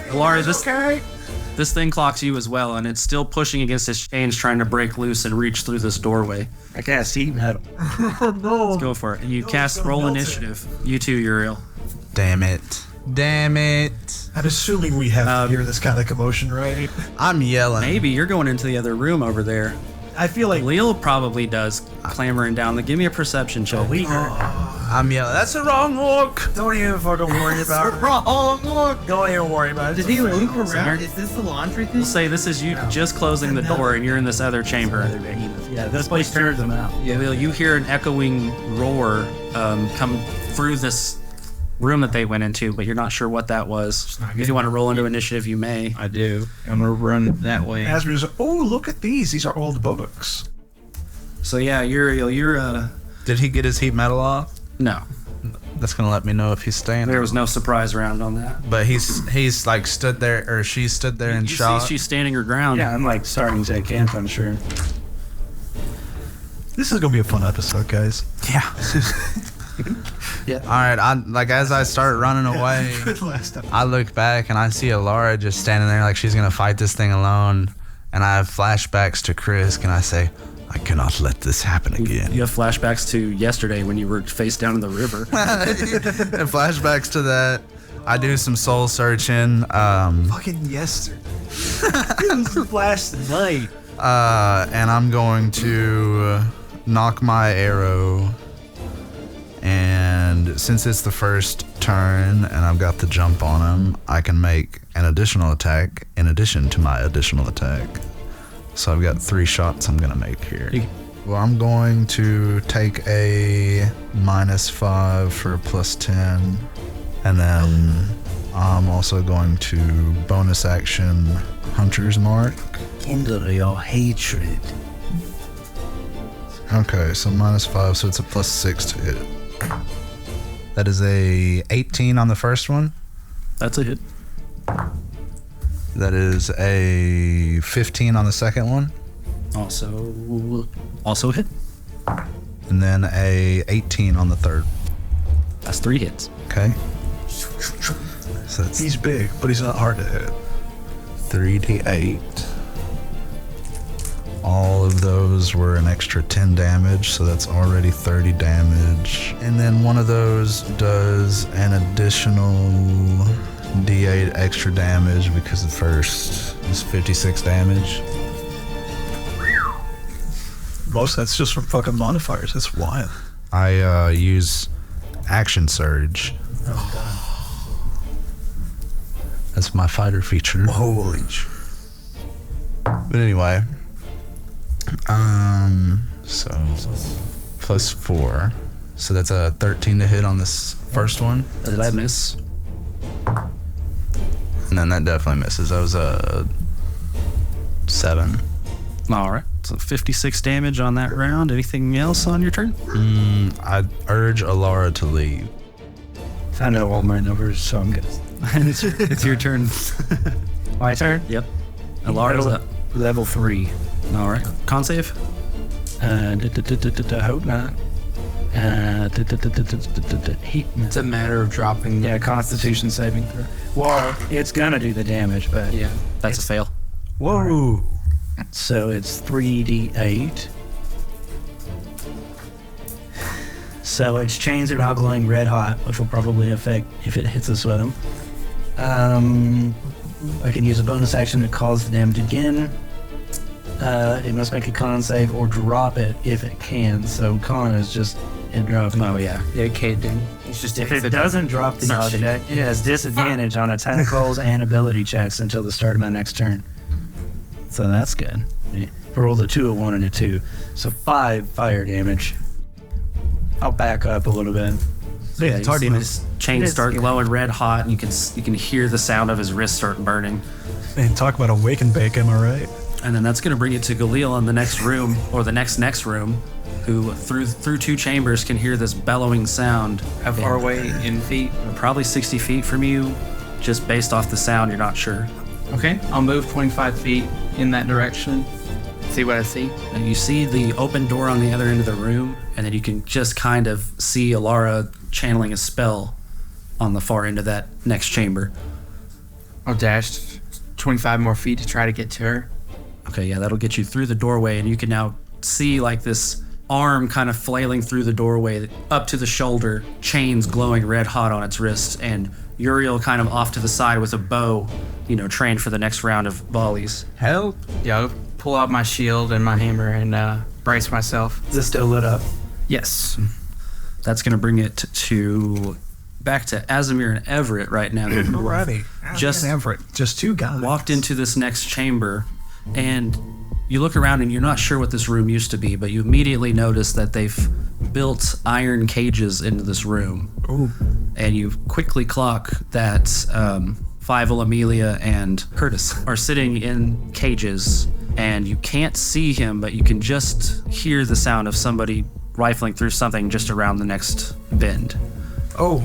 Speaker 3: Elara, this thing clocks you as well, and it's still pushing against its chains, trying to break loose and reach through this doorway.
Speaker 5: I cast heat metal.
Speaker 3: Let's go for it. And you cast roll initiative. You too, Yuriel.
Speaker 6: Damn it. Damn it.
Speaker 2: I'm assuming we have to hear this kind of commotion, right?
Speaker 6: I'm yelling.
Speaker 3: Maybe you're going into the other room over there.
Speaker 2: I feel like
Speaker 3: Galil probably does clambering down. Give me a perception check.
Speaker 6: I'm yelling. That's the wrong orc.
Speaker 2: don't even fucking worry about it. Don't even worry about it.
Speaker 4: Did he loop around? Is this the laundry thing?
Speaker 3: We'll say this is you just closing the door, and you're in this other chamber.
Speaker 5: Yeah, this place turns them out.
Speaker 3: Galil, you hear an echoing roar come through this room that they went into, but you're not sure what that was. If you want to roll into initiative, you may.
Speaker 4: I do. I'm gonna run that way.
Speaker 2: Asper's, oh, look at these. These are old books.
Speaker 3: So yeah, Yuriel, you're
Speaker 6: Did he get his heat metal off?
Speaker 3: no.
Speaker 6: That's gonna let me know if he's staying.
Speaker 3: There was no surprise round on that.
Speaker 6: But he's like stood there, or she stood there and
Speaker 3: You
Speaker 6: shot.
Speaker 3: see she's standing her ground.
Speaker 5: Yeah, I'm like starting to camp, I'm sure.
Speaker 2: This is gonna be a fun episode, guys.
Speaker 6: All right. As I start running away,
Speaker 2: Good last time.
Speaker 6: I look back and I see Elara just standing there like she's gonna fight this thing alone, and I have flashbacks to Chris. And I say, I cannot let this happen again.
Speaker 3: You have flashbacks to yesterday when you were face down in the river.
Speaker 6: And flashbacks to that. I do some soul searching.
Speaker 2: Fucking yesterday. It was last night.
Speaker 6: And I'm going to knock my arrow. And since it's the first turn and I've got the jump on him, I can make an additional attack in addition to my additional attack. So I've got 3 shots I'm going to make here. Well, I'm going to take a -5 for a +10. And then I'm also going to bonus action Hunter's Mark.
Speaker 7: Kindle your hatred.
Speaker 6: Okay, so -5, so it's a +6 to hit. That is a 18 on the first one.
Speaker 3: That's a hit.
Speaker 6: That is a 15 on the second one.
Speaker 3: Also hit.
Speaker 6: And then a 18 on the third.
Speaker 3: That's 3 hits.
Speaker 6: Okay. So that's
Speaker 2: He's big, but he's not hard to hit.
Speaker 6: 3d8. All of those were an extra 10 damage, so that's already 30 damage. And then one of those does an additional d8 extra damage because the first is 56 damage.
Speaker 2: Most of that's just from fucking modifiers. That's wild.
Speaker 6: I use Action Surge.
Speaker 2: Oh, God.
Speaker 6: That's my fighter feature.
Speaker 2: Holy sh...
Speaker 6: But anyway, so +4, so that's a 13 to hit on this first one,
Speaker 3: Did that miss?
Speaker 6: and then that definitely misses. That was a 7.
Speaker 3: All right. So 56 damage on that round. Anything else on your turn?
Speaker 6: I urge Elara to leave.
Speaker 5: I know all my numbers, so I'm good.
Speaker 3: It's your turn.
Speaker 5: My turn?
Speaker 3: Yep. Elara's up.
Speaker 5: Level 3.
Speaker 3: All right. Con save.
Speaker 5: Hope not. Heat.
Speaker 4: It's a matter of dropping.
Speaker 5: Yeah, Constitution saving throw. Well, it's gonna do the damage, but
Speaker 4: Yeah.
Speaker 3: That's a fail.
Speaker 2: Whoa.
Speaker 5: so it's 3d8. So it's chains are now glowing red hot, which will probably affect if it hits us with them. I can use a bonus action to cause the damage again. It must make a con save or drop it if it can. So con is just it dropping.
Speaker 3: Oh, yeah.
Speaker 4: It can't do. It's just
Speaker 5: If it doesn't drop the object, it has disadvantage on attack rolls and ability checks until the start of my next turn. So that's good. I rolled a 2, a 1, and a 2. So 5 fire damage. I'll back up a little bit.
Speaker 2: Yeah, it's hard to even...
Speaker 3: His chains start glowing red hot, and you can hear the sound of his wrist start burning.
Speaker 2: Man, talk about a wake and bake, am I right?
Speaker 3: And then that's going to bring you to Galil in the next room, or the next room, who through two chambers can hear this bellowing sound.
Speaker 4: How far away in feet?
Speaker 3: Probably 60 feet from you. Just based off the sound, you're not sure.
Speaker 4: Okay, I'll move 25 feet in that direction. See what I see.
Speaker 3: And you see the open door on the other end of the room, and then you can just kind of see Elara channeling a spell on the far end of that next chamber.
Speaker 4: I'll dash 25 more feet to try to get to her.
Speaker 3: Okay, yeah, that'll get you through the doorway, and you can now see like this arm kind of flailing through the doorway up to the shoulder, chains glowing red hot on its wrist, and Yuriael kind of off to the side with a bow, trained for the next round of volleys.
Speaker 4: Help! Yeah, I'll pull out my shield and my hammer and brace myself.
Speaker 5: Is it still lit up?
Speaker 4: Yes.
Speaker 3: That's going to bring it back to Azamir and Everett right now.
Speaker 2: Alrighty.
Speaker 3: Just
Speaker 2: Everett. Just two guys.
Speaker 3: Walked into this next chamber, and you look around and you're not sure what this room used to be, but you immediately notice that they've built iron cages into this room.
Speaker 2: Ooh.
Speaker 3: And you quickly clock that Fievel, Amelia, and Curtis are sitting in cages, and you can't see him, but you can just hear the sound of somebody rifling through something just around the next bend.
Speaker 2: Oh.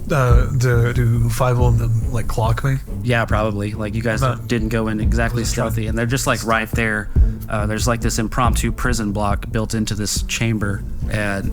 Speaker 2: Do 5 of them clock me?
Speaker 3: Yeah, probably. You guys didn't go in exactly stealthy, and they're just right there. There's this impromptu prison block built into this chamber, and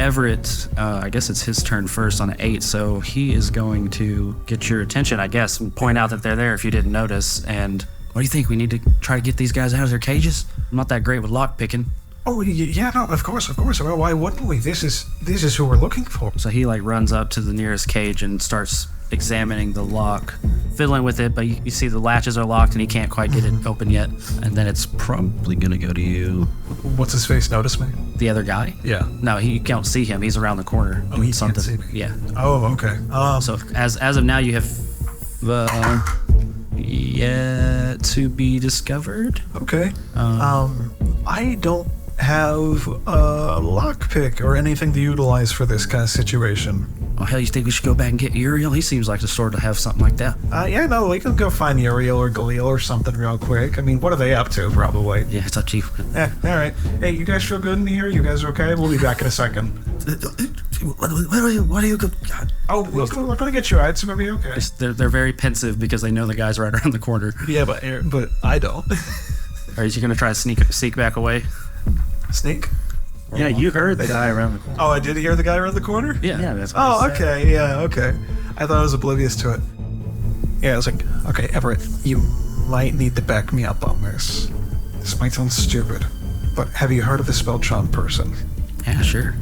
Speaker 3: Everett, I guess it's his turn first on an 8, so he is going to get your attention, I guess, and point out that they're there if you didn't notice. And what do you think? We need to try to get these guys out of their cages? I'm not that great with lock picking.
Speaker 2: Oh, yeah, no, of course. Well, why wouldn't we? This is who we're looking for.
Speaker 3: So he runs up to the nearest cage and starts examining the lock, fiddling with it, but you see the latches are locked and he can't quite get it open yet. And then it's probably gonna go to you.
Speaker 2: What's his face? Notice me?
Speaker 3: The other guy?
Speaker 2: Yeah.
Speaker 3: No, you can't see him. He's around the corner.
Speaker 2: Oh, he
Speaker 3: something.
Speaker 2: can't see me.
Speaker 3: Yeah.
Speaker 2: Oh, okay.
Speaker 3: So as of now, you have yet to be discovered.
Speaker 2: Okay. I don't have a lockpick or anything to utilize for this kind of situation.
Speaker 3: Oh, hell, you think we should go back and get Yuriael? He seems like the sort to have something like that.
Speaker 2: Yeah, no, we can go find Yuriael or Galil or something real quick. I mean, what are they up to, probably?
Speaker 3: Yeah, it's up to you.
Speaker 2: Yeah, all right. Hey, you guys feel good in here? You guys okay? We'll be back in a second.
Speaker 7: What are you? God.
Speaker 2: Oh, we're going to get you out. It's going to be okay.
Speaker 3: They're very pensive because they know the guy's right around the corner.
Speaker 2: Yeah, but I don't.
Speaker 3: Are you going to try to sneak back away?
Speaker 2: Sneak?
Speaker 5: Yeah, you heard the guy around the corner.
Speaker 2: Oh, I did hear the guy around the corner?
Speaker 3: Yeah.
Speaker 5: That's what I said.
Speaker 2: Okay, yeah, okay. I thought I was oblivious to it. Yeah, I was like, okay, Everett, you might need to back me up on this. This might sound stupid, but have you heard of the spell charm person?
Speaker 3: Yeah, sure.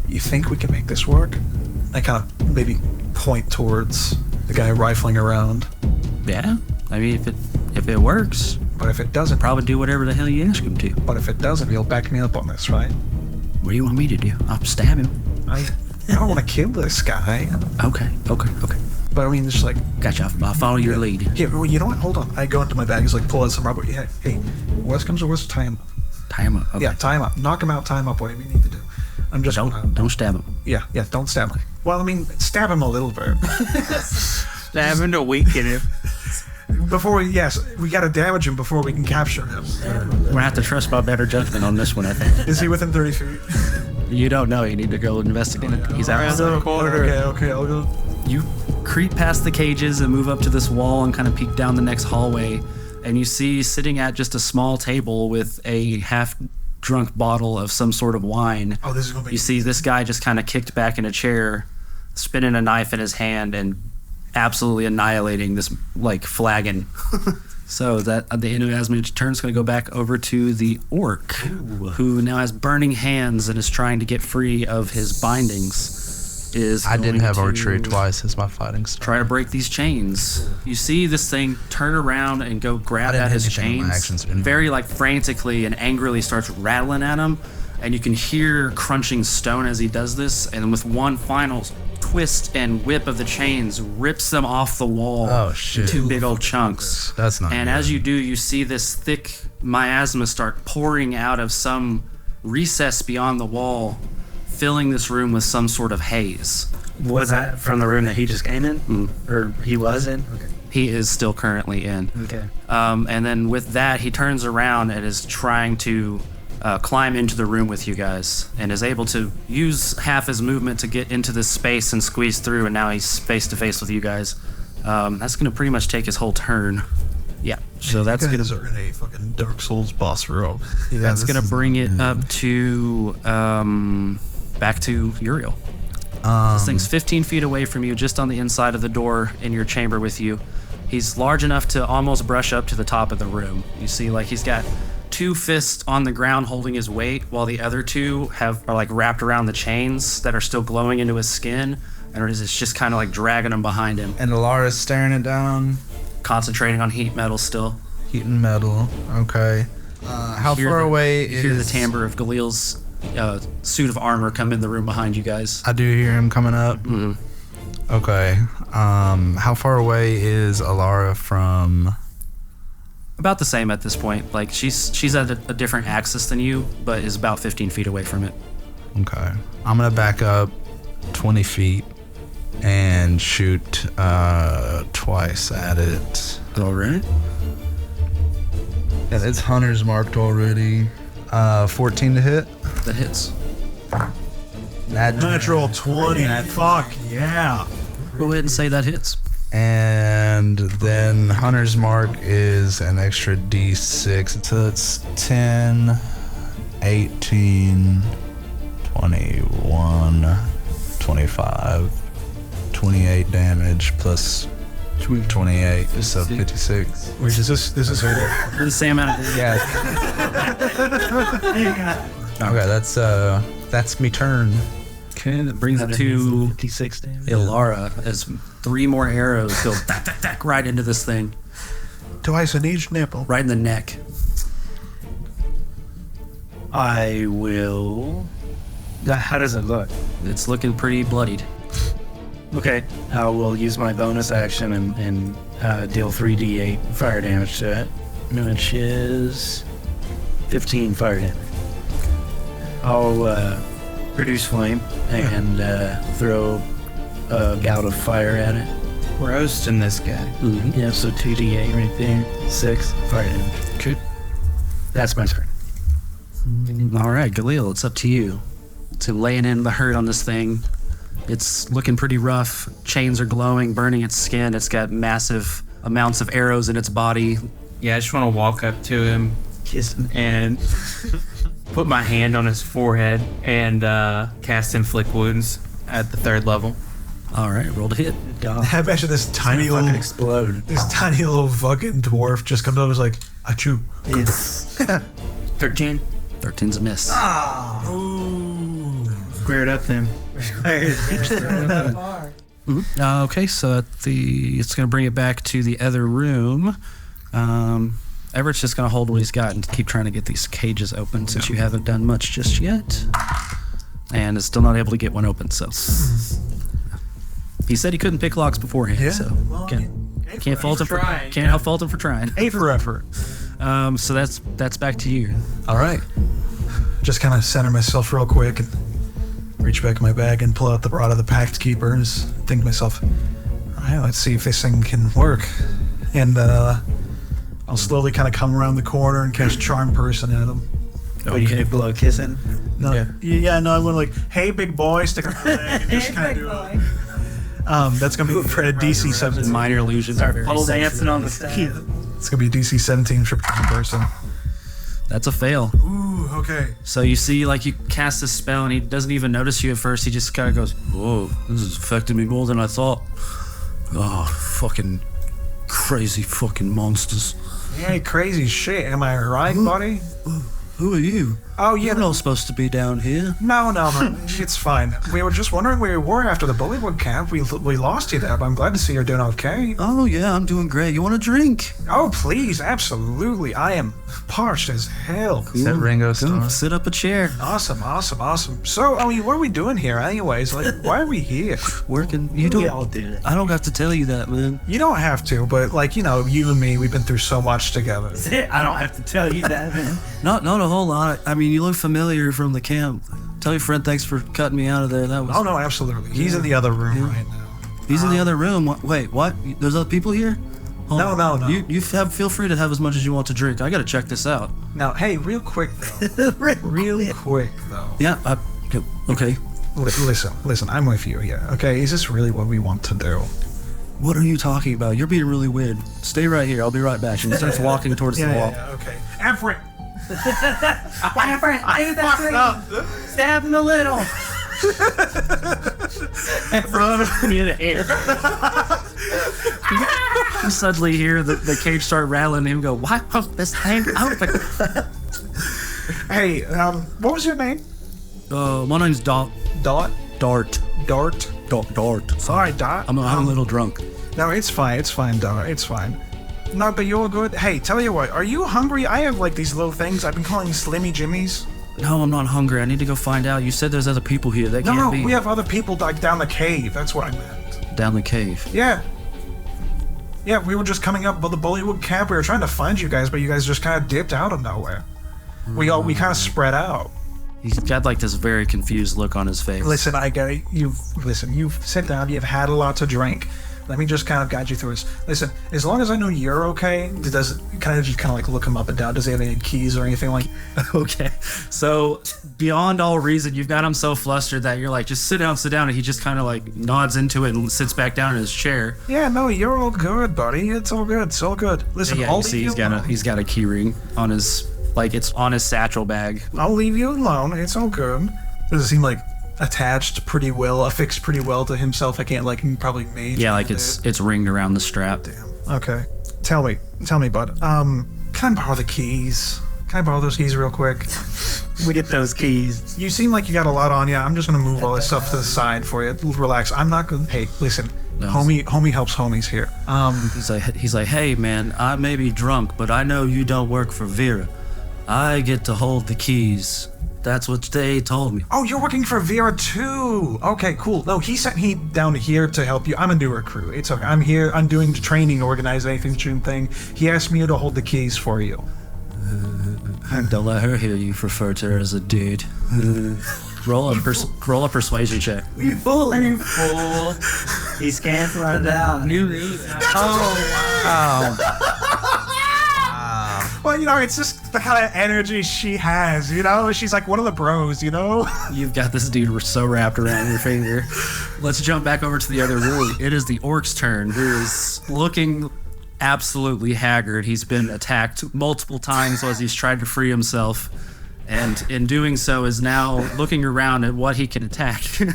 Speaker 2: You think we can make this work? I kind of maybe point towards the guy rifling around.
Speaker 3: Yeah. I mean, if it works,
Speaker 2: But if it doesn't,
Speaker 3: probably do whatever the hell you ask him to.
Speaker 2: but if it doesn't, you'll back me up on this, right?
Speaker 3: What do you want me to do? I'll stab him.
Speaker 2: I don't want to kill this guy.
Speaker 3: Okay.
Speaker 2: But I mean, just
Speaker 3: Gotcha. I'll follow your lead.
Speaker 2: yeah, well, you know what? Hold on. I go into my bag, pull out some rubber. Yeah, hey, worst comes to worst, tie him up.
Speaker 3: Tie him up. Okay.
Speaker 2: Yeah, tie him up. Knock him out, tie him up, whatever you need to do. I'm just...
Speaker 3: Don't stab him.
Speaker 2: Yeah, don't stab him. Well, I mean, stab him a little bit.
Speaker 4: Stab him to weaken him.
Speaker 2: We gotta damage him before we can capture him.
Speaker 3: We're gonna have to trust my better judgment on this one, I think.
Speaker 2: Is he within 30 feet?
Speaker 3: You don't know. You need to go investigate it. He's out.
Speaker 2: Okay, I'll go.
Speaker 3: You creep past the cages and move up to this wall and kind of peek down the next hallway, and you see sitting at just a small table with a half-drunk bottle of some sort of wine.
Speaker 2: Oh, this is gonna be...
Speaker 3: You see this guy just kind of kicked back in a chair, spinning a knife in his hand and absolutely annihilating this flagon. So that at the end of Asmin's turn is going to go back over to the orc, who now has burning hands and is trying to get free of his bindings.
Speaker 6: I did have archery twice as my fighting style.
Speaker 3: Try to break these chains. You see this thing turn around and go grab at his chains, very frantically and angrily starts rattling at him, and you can hear crunching stone as he does this, and with one final twist and whip of the chains, rips them off the wall.
Speaker 6: Oh, shit.
Speaker 3: Two big old chunks.
Speaker 6: That's not
Speaker 3: And
Speaker 6: good.
Speaker 3: as you do, you see this thick miasma start pouring out of some recess beyond the wall, filling this room with some sort of haze.
Speaker 5: Was that from the room that he just came in? Or he was in? Okay.
Speaker 3: He is still currently in.
Speaker 5: Okay.
Speaker 3: And then with that, he turns around and is trying to climb into the room with you guys and is able to use half his movement to get into this space and squeeze through, and now he's face to face with you guys. That's going to pretty much take his whole turn. Yeah, so that's
Speaker 2: you
Speaker 3: going
Speaker 2: guys are in a fucking Dark Souls boss row. Yeah,
Speaker 3: that's going to bring it up to back to Yuriael. This thing's 15 feet away from you, just on the inside of the door in your chamber with you. He's large enough to almost brush up to the top of the room. You see, like, he's got 2 fists on the ground holding his weight, while the other 2 are like wrapped around the chains that are still glowing into his skin, and it's just kind of like dragging him behind him.
Speaker 6: And Elara's staring it down.
Speaker 3: Concentrating on heat metal still.
Speaker 6: Heat and metal. Okay. How far away is...
Speaker 3: You hear the timbre of Galil's suit of armor come in the room behind you guys.
Speaker 6: I do hear him coming up.
Speaker 3: Mm-hmm.
Speaker 6: Okay. How far away is Elara from...
Speaker 3: About the same at this point. Like, she's at a different axis than you, but is about 15 feet away from it.
Speaker 6: Okay. I'm going to back up 20 feet and shoot twice at it.
Speaker 3: All right.
Speaker 6: Yeah, it's hunter's marked already. 14 to hit.
Speaker 3: That hits.
Speaker 2: Natural 20. Fuck yeah.
Speaker 3: Go ahead and say that hits.
Speaker 6: And then hunter's mark is an extra d6. So it's 10, 18, 21, 25, 28 damage plus 28, so 56.
Speaker 2: Wait, is this
Speaker 3: The same amount of...
Speaker 6: Yeah. Okay, that's me turn.
Speaker 3: Okay, that brings it to
Speaker 5: 56 damage.
Speaker 3: Elara as 3 more arrows go right into this thing.
Speaker 2: twice in each nipple?
Speaker 3: Right in the neck.
Speaker 5: I will... How does it look?
Speaker 3: It's looking pretty bloodied.
Speaker 5: Okay, I will use my bonus action and deal 3d8 fire damage to it, which is 15 fire damage. I'll produce flame and throw a gout of fire at it.
Speaker 4: Roasting this guy.
Speaker 5: Mm-hmm. Yeah, so 2d8 right there, 6 fire damage.
Speaker 3: Okay.
Speaker 5: That's my turn.
Speaker 3: All right, Galil, it's up to you. To laying in the hurt on this thing. It's looking pretty rough. Chains are glowing, burning its skin. It's got massive amounts of arrows in its body.
Speaker 4: Yeah, I just want to walk up to him,
Speaker 5: Kiss him.
Speaker 4: and put my hand on his forehead and cast Inflict Wounds at the 3rd level.
Speaker 3: All right, roll to hit.
Speaker 2: I imagine this tiny
Speaker 5: Fucking
Speaker 2: little
Speaker 5: explode.
Speaker 2: fucking dwarf just comes up and is like, achoo.
Speaker 5: It's
Speaker 4: 13.
Speaker 3: 13's a miss.
Speaker 4: Square it up then.
Speaker 3: Okay, so it's going to bring it back to the other room. Everett's just going to hold what he's got and keep trying to get these cages open since you haven't done much just yet. And is still not able to get one open, so... He said he couldn't pick locks beforehand,
Speaker 2: Yeah.
Speaker 3: so can't fault him for
Speaker 4: trying.
Speaker 3: can't help fault him for trying.
Speaker 2: A for effort.
Speaker 3: So that's back to you.
Speaker 2: All right. Just kind of center myself real quick and reach back in my bag and pull out the Rod of the Pact Keeper and just think to myself, all right, let's see if this thing can work. And I'll slowly kind of come around the corner and cast Charm Person at him.
Speaker 5: Oh, you can blow kissing?
Speaker 2: No, yeah, no, I went like, hey, big boy, stick up your leg and just kind of do it. That's going to be for a DC 17.
Speaker 3: Minor illusions are very
Speaker 5: Pole
Speaker 3: sexy.
Speaker 5: dancing on the stage.
Speaker 2: It's going to be a DC 17 for Charm Person.
Speaker 3: That's a fail.
Speaker 2: Ooh, okay.
Speaker 3: So you see, like, you cast this spell and he doesn't even notice you at first. He just kind of goes, whoa, this is affecting me more than I thought. Oh, fucking crazy fucking monsters.
Speaker 2: Hey, crazy shit. Am I right, buddy?
Speaker 3: Who are you?
Speaker 2: Oh, yeah.
Speaker 3: You're not supposed to be down here.
Speaker 2: No, it's fine. We were just wondering where you were after the Bullywug camp. We lost you there, but I'm glad to see you're doing okay.
Speaker 3: Oh, yeah, I'm doing great. You want a drink?
Speaker 2: Oh, please, absolutely. I am parched as hell.
Speaker 6: Is that Ringo Starr?
Speaker 3: Come sit up a chair.
Speaker 2: Awesome. So, I mean, what are we doing here anyways? Like, why are we here?
Speaker 3: Working. You
Speaker 5: We
Speaker 3: don't.
Speaker 5: all did it.
Speaker 3: I don't have to tell you that, man.
Speaker 2: You don't have to, but, like, you know, you and me, we've been through so much together.
Speaker 5: I don't have to tell you that, man.
Speaker 3: Not a whole lot. I mean, you look familiar from the camp. Tell your friend thanks for cutting me out of there. That was.
Speaker 2: Oh, no, absolutely. He's in the other room right now.
Speaker 3: He's in the other room. Wait, what? There's other people here?
Speaker 2: No.
Speaker 3: You feel free to have as much as you want to drink. I gotta check this out.
Speaker 2: Now, hey, real quick though. real quick though.
Speaker 3: Yeah. Okay.
Speaker 2: Listen. I'm with you here. Okay, is this really what we want to do?
Speaker 3: What are you talking about? You're being really weird. Stay right here. I'll be right back. And he starts walking towards the wall.
Speaker 2: Yeah, okay. Everett.
Speaker 5: Everett, do that thing. Stab him a little.
Speaker 3: You suddenly hear the cage start rattling and him go, why won't this hang open?
Speaker 2: Hey, what was your name?
Speaker 3: My name's Dart.
Speaker 2: Dart.
Speaker 3: Dart.
Speaker 2: Sorry, Dart.
Speaker 3: I'm a little drunk.
Speaker 2: No, it's fine, Dart. It's fine. No, but you're good. Hey, tell you what, are you hungry? I have like these little things I've been calling Slimmy Jimmies.
Speaker 3: No, I'm not hungry. I need to go find out. You said there's other people here. That can't be.
Speaker 2: We have other people like down the cave. That's what I meant.
Speaker 3: Down the cave.
Speaker 2: Yeah, we were just coming up with the Bullywood camp. We were trying to find you guys, but you guys just kind of dipped out of nowhere. We kind of spread out.
Speaker 3: He's got like this very confused look on his face.
Speaker 2: Listen, I get it. You've sit down. You've had a lot to drink. Let me just kind of guide you through this. Listen, as long as I know you're okay, does it kind of like look him up and down? Does he have any keys or anything like?
Speaker 3: Okay, so beyond all reason, you've got him so flustered that you're like, just sit down, and he just kind of like nods into it and sits back down in his chair.
Speaker 2: Yeah, no, you're all good, buddy. It's all good. Listen,
Speaker 3: yeah,
Speaker 2: I'll
Speaker 3: you see, he's got a key ring on his, like it's on his satchel bag.
Speaker 2: I'll leave you alone. It's all good. Does it seem like attached pretty well, affixed pretty well to himself? I can't like probably made.
Speaker 3: Yeah, like it's ringed around the strap.
Speaker 2: Damn. Okay. Tell me, bud. Can I borrow the keys? Can I borrow those keys real quick?
Speaker 5: We get those keys.
Speaker 2: You seem like you got a lot on you. I'm just gonna move all this stuff to the side for you. Relax. I'm not gonna. Hey, listen. No. Homie helps homies here.
Speaker 3: He's like, hey man, I may be drunk, but I know you don't work for Vera. I get to hold the keys. That's what they told me.
Speaker 2: Oh, you're working for Vera too. Okay, cool. No, he sent me down here to help you. I'm a new recruit. It's okay. I'm here. I'm doing the training, organization thing. He asked me to hold the keys for you.
Speaker 3: Don't let her hear you refer to her as a dude. Roll a persuasion check.
Speaker 5: You fool. He's canceling it down.
Speaker 2: Oh, wow. Well, it's just the kind of energy she has, She's like one of the bros,
Speaker 3: You've got this dude so wrapped around your finger. Let's jump back over to the other room. It is the orc's turn, who is looking absolutely haggard. He's been attacked multiple times as he's tried to free himself, and in doing so is now looking around at what he can attack. He's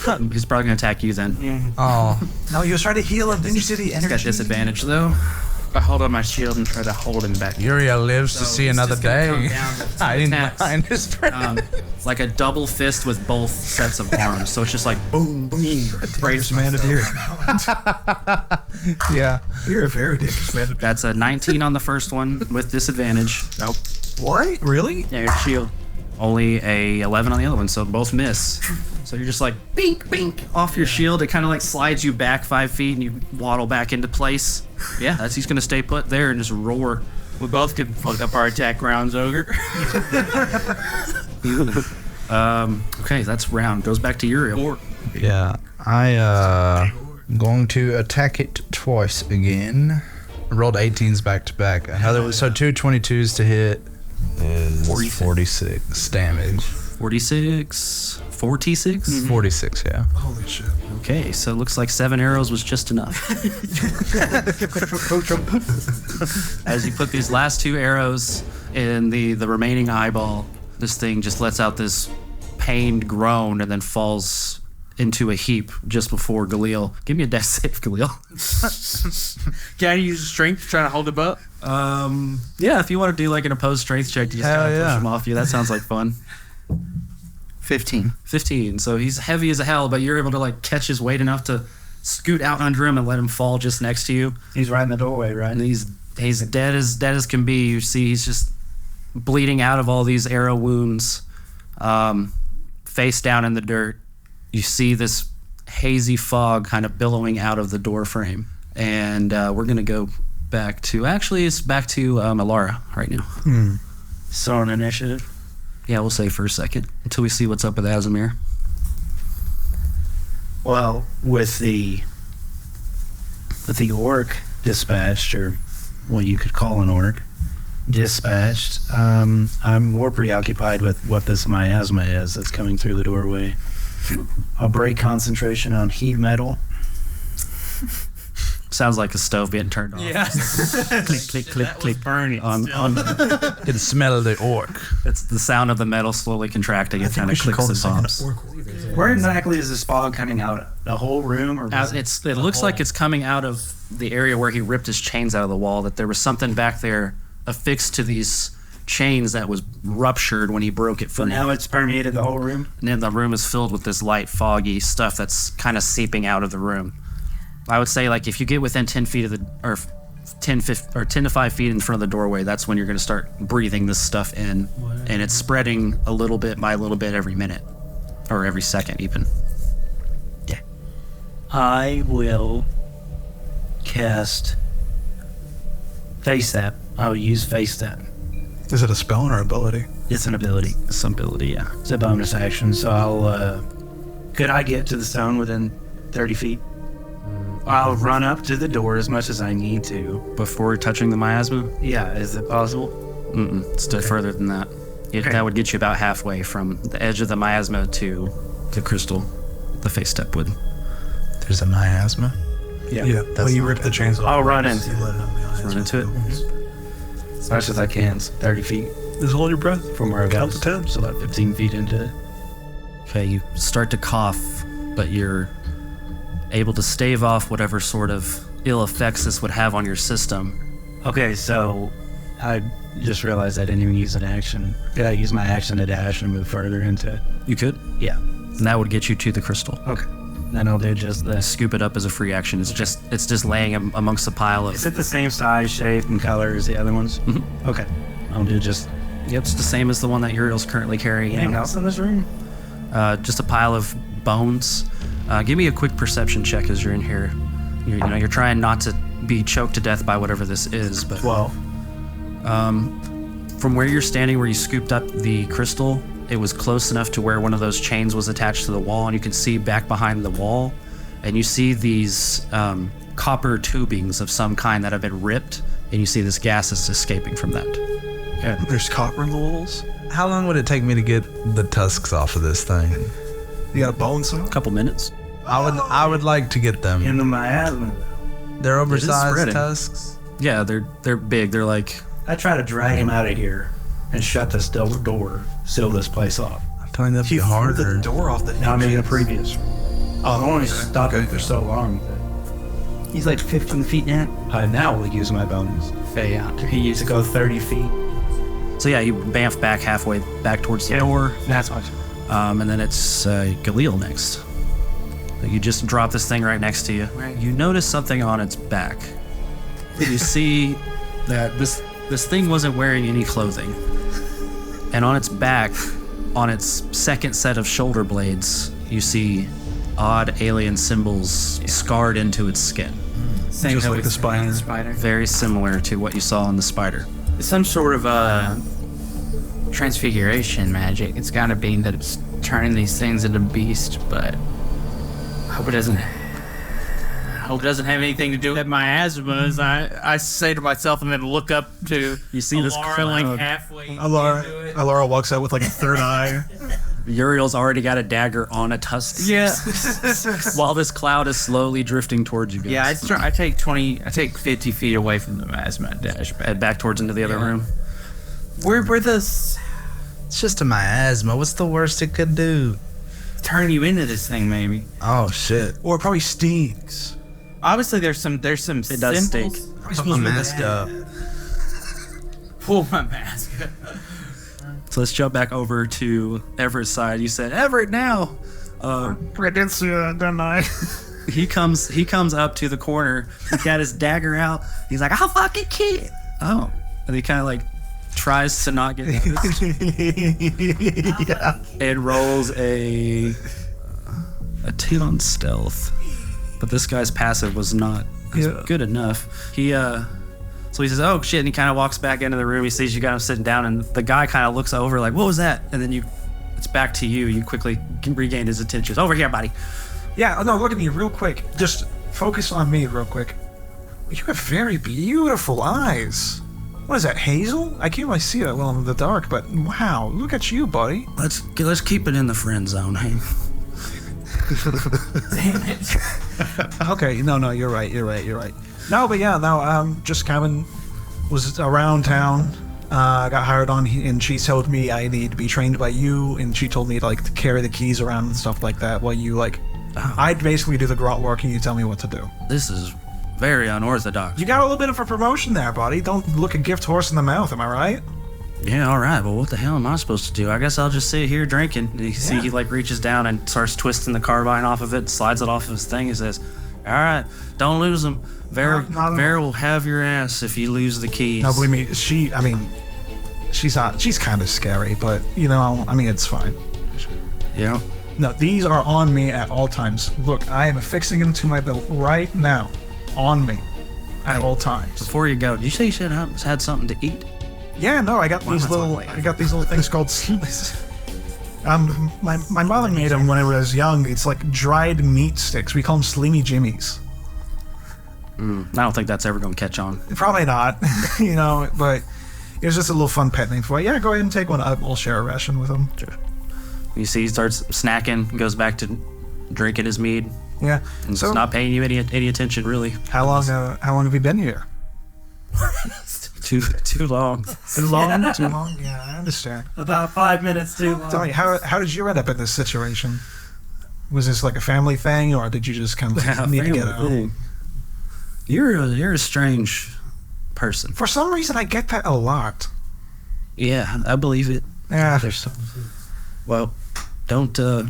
Speaker 3: probably going to attack you then.
Speaker 5: Yeah.
Speaker 6: Oh.
Speaker 2: No, you was trying to heal him. Didn't you see the energy?
Speaker 3: He's got disadvantage, though.
Speaker 4: I hold on my shield and try to hold him back.
Speaker 6: Uriael lives to see another day. I didn't
Speaker 3: attacks.
Speaker 6: mind his friend.
Speaker 3: It's like a double fist with both sets of arms. So it's just like boom, boom.
Speaker 2: Bravest man to hear. Yeah, you're a very dangerous man.
Speaker 3: That's a 19 on the first one with disadvantage. Nope.
Speaker 2: What? Really?
Speaker 3: Yeah, your shield. Only a 11 on the other one, so both miss. So you're just like bink, bink off your shield. It kind of like slides you back 5 feet, and you waddle back into place. Yeah, he's gonna stay put there and just roar.
Speaker 4: We both get fucked up our attack rounds, ogre.
Speaker 3: Okay, that's round. Goes back to Yuriael.
Speaker 6: Yeah, I going to attack it twice again. I rolled 18s back to back. So 2 22s to hit is 46 damage.
Speaker 3: 46?
Speaker 6: 46, yeah.
Speaker 2: Holy shit.
Speaker 3: Okay, so it looks like 7 arrows was just enough. As you put these last 2 arrows in the remaining eyeball, this thing just lets out this pained groan and then falls into a heap just before Galil. Give me a death save, Galil.
Speaker 4: Can I use strength to try to hold him up?
Speaker 3: Yeah, if you want to do like an opposed strength check to just kind of push him off you, that sounds like fun. 15. So he's heavy as hell, but you're able to like catch his weight enough to scoot out under him and let him fall just next to you.
Speaker 5: He's right in the doorway, right?
Speaker 3: And he's dead as can be. You see, he's just bleeding out of all these arrow wounds, face down in the dirt. You see this hazy fog kind of billowing out of the door frame, and we're gonna go back to Elara right now.
Speaker 5: So on initiative.
Speaker 3: Yeah, we'll save for a second until we see what's up with Azamir.
Speaker 5: Well, with the orc, dispatched, or what you could call an orc. Dispatched. I'm more preoccupied with what this miasma is that's coming through the doorway. I'll break concentration on heat metal.
Speaker 3: Sounds like a stove getting turned off.
Speaker 4: Yeah.
Speaker 3: Click, click, click, click.
Speaker 4: Burning.
Speaker 3: On,
Speaker 6: Can smell the orc.
Speaker 3: it's the sound of the metal slowly contracting. It kind of clicks and pops.
Speaker 5: Where exactly is this fog coming out? The whole room, or
Speaker 3: It looks like it's coming out of the area where he ripped his chains out of the wall. That there was something back there affixed to these chains that was ruptured when he broke it
Speaker 5: So
Speaker 3: from.
Speaker 5: now it's permeated the whole room.
Speaker 3: And then the room is filled with this light, foggy stuff that's kind of seeping out of the room. I would say, like, if you get within 10 feet of the, or 10 to 5 feet in front of the doorway, that's when you're going to start breathing this stuff in, and it's spreading a little bit by a little bit every minute, or every second even.
Speaker 5: I will cast Face Tap. I will use Face Tap.
Speaker 2: Is it a spell or ability?
Speaker 5: It's an ability.
Speaker 3: It's an ability, yeah.
Speaker 5: It's a bonus action, so I'll, could I get to the stone within 30 feet? I'll run up to the door as much as I need to.
Speaker 3: Before touching the miasma?
Speaker 5: Yeah, is it possible?
Speaker 3: It's still further than that.
Speaker 5: Okay.
Speaker 3: That would get you about halfway from the edge of the miasma to the crystal. The face step would.
Speaker 6: There's a miasma.
Speaker 2: Yeah. Well, you ripped the chains off.
Speaker 5: I'll run into it.
Speaker 3: Run into it.
Speaker 5: As much as I can, 30 feet
Speaker 2: Just hold your breath.
Speaker 5: from where I
Speaker 2: Count
Speaker 5: was.
Speaker 2: to 10.
Speaker 5: So about 15 feet into it.
Speaker 3: Okay, you start to cough, but you're able to stave off whatever sort of ill effects this would have on your system.
Speaker 5: Okay, so I just realized I didn't even use an action. Did I use my action to dash and move further into it?
Speaker 3: You could,
Speaker 5: Yeah.
Speaker 3: and that would get you to the crystal.
Speaker 5: Okay. Then I'll do just this.
Speaker 3: Scoop it up as a free action. It's just laying amongst a pile
Speaker 5: Is
Speaker 3: of.
Speaker 5: it the same size, shape, and color as the other ones?
Speaker 3: Mhm.
Speaker 5: Okay. I'll do just
Speaker 3: Yep, it's the same as the one that Yuriel's currently carrying.
Speaker 5: anything else in this room?
Speaker 3: Just a pile of bones. Give me a quick perception check as you're in here. You're trying not to be choked to death by whatever this is, but
Speaker 5: 12.
Speaker 3: from where you're standing, where you scooped up the crystal, it was close enough to where one of those chains was attached to the wall, and you can see back behind the wall, and you see these copper tubings of some kind that have been ripped, and you see this gas is escaping from that.
Speaker 2: There's copper in the walls.
Speaker 6: How long would it take me to get the tusks off of this thing?
Speaker 2: You got a bone saw?
Speaker 3: A couple minutes.
Speaker 6: I would like to get them.
Speaker 5: In the miasma.
Speaker 6: They're oversized
Speaker 3: spreading.
Speaker 6: tusks.
Speaker 3: Yeah, they're big. They're like,
Speaker 5: I try to drag him out of here and shut this door, seal this place off.
Speaker 6: I'm telling you, that'd be
Speaker 2: You threw
Speaker 6: harder.
Speaker 2: the door off the
Speaker 5: Now I'm in the previous. I've only stopped
Speaker 2: okay.
Speaker 5: him for so long.
Speaker 4: He's like 15 feet now.
Speaker 5: I now will use my bonus.
Speaker 4: Yeah.
Speaker 5: He used to go 30 feet.
Speaker 3: so yeah, you bamf back halfway back towards the door.
Speaker 5: That's much.
Speaker 3: And then it's Galil next. You just drop this thing right next to you. You notice something on its back. You see that this thing wasn't wearing any clothing. And on its back, on its second set of shoulder blades, you see odd alien symbols scarred into its skin.
Speaker 4: Same
Speaker 2: Just
Speaker 4: how
Speaker 2: like
Speaker 4: we
Speaker 2: the spider.
Speaker 4: Spider.
Speaker 3: Very similar to what you saw in the spider.
Speaker 4: Some sort of transfiguration magic. It's gotta be that it's turning these things into beast, but I hope it doesn't have anything to do with my asthmas. I say to myself and then look up to
Speaker 3: You see this
Speaker 4: Elara,
Speaker 3: cloud.
Speaker 4: like halfway into it.
Speaker 2: Elara walks out with like a third eye.
Speaker 3: Uriel's already got a dagger on a tusk.
Speaker 4: Yeah.
Speaker 3: While this cloud is slowly drifting towards you guys.
Speaker 4: Yeah, I take 50 feet away from the miasma and dash back.
Speaker 3: Head back towards into the other room.
Speaker 4: Where this
Speaker 6: It's just a miasma. What's the worst it could do?
Speaker 4: turn you into this thing maybe?
Speaker 6: Oh shit!
Speaker 2: Or it probably stings.
Speaker 4: Obviously there's some
Speaker 3: It does
Speaker 4: symbols.
Speaker 3: stink.
Speaker 6: I'm messed up.
Speaker 4: Pull my mask.
Speaker 3: So let's jump back over to Everett's side. You said, Everett now.
Speaker 2: I did see that, didn't I?
Speaker 3: He comes up to the corner. He's got his dagger out. He's like, I'll fucking kill you. Oh. And he kind of like tries to not get
Speaker 2: Yeah.
Speaker 3: and rolls a 2 on stealth. But this guy's passive was not good enough. So he says, oh shit, and he kind of walks back into the room. He sees you got him sitting down, and the guy kind of looks over like, what was that? And then it's back to you. You quickly regain his attention. Over here, buddy.
Speaker 2: Yeah, no, look at me real quick. Just focus on me real quick. You have very beautiful eyes. What is that, hazel? I can't really see that well in the dark, but wow, look at you, buddy.
Speaker 3: Let's keep it in the friend zone, hey.
Speaker 5: Damn it.
Speaker 2: Okay, no, you're right. No, but yeah, no, just Kevin was around town, got hired on, and she told me I need to be trained by you, and she told me, like, to carry the keys around and stuff like that, while you, like, I'd basically do the grunt work and you tell me what to do.
Speaker 3: This is very unorthodox.
Speaker 2: You got a little bit of a promotion there, buddy. Don't look a gift horse in the mouth, am I right?
Speaker 3: Yeah, all right. Well, what the hell am I supposed to do? I guess I'll just sit here drinking. And you see, he like reaches down and starts twisting the carbine off of it, slides it off of his thing. He says, "All right, don't lose them. Vera will have your ass if you lose the keys."
Speaker 2: No, believe me, she's kind of scary, but it's fine.
Speaker 3: Yeah.
Speaker 2: No, these are on me at all times. Look, I am affixing them to my belt right now, on me, at all times.
Speaker 3: Before you go, did you say you should have had something to eat?
Speaker 2: Yeah, no, I got these little things called my mother made them when I was young. It's like dried meat sticks. We call them Slimmy Jimmies.
Speaker 3: I don't think that's ever gonna catch on.
Speaker 2: Probably not, but it was just a little fun pet name for it. Yeah, go ahead and take one. I'll share a ration with him.
Speaker 3: Sure. You see, he starts snacking, goes back to drinking his mead.
Speaker 2: Yeah,
Speaker 3: And
Speaker 2: so
Speaker 3: it's not paying you any attention, really.
Speaker 2: how long have you been here?
Speaker 3: Too long.
Speaker 2: Too long? Too long? Yeah, I understand.
Speaker 5: About 5 minutes too long.
Speaker 2: Tell me, how did you end up in this situation? Was this like a family thing, or did you just kind of need to get out?
Speaker 3: You're a strange person.
Speaker 2: For some reason, I get that a lot.
Speaker 3: Yeah, I believe it.
Speaker 2: Yeah.
Speaker 5: There's something.
Speaker 3: Well, don't, like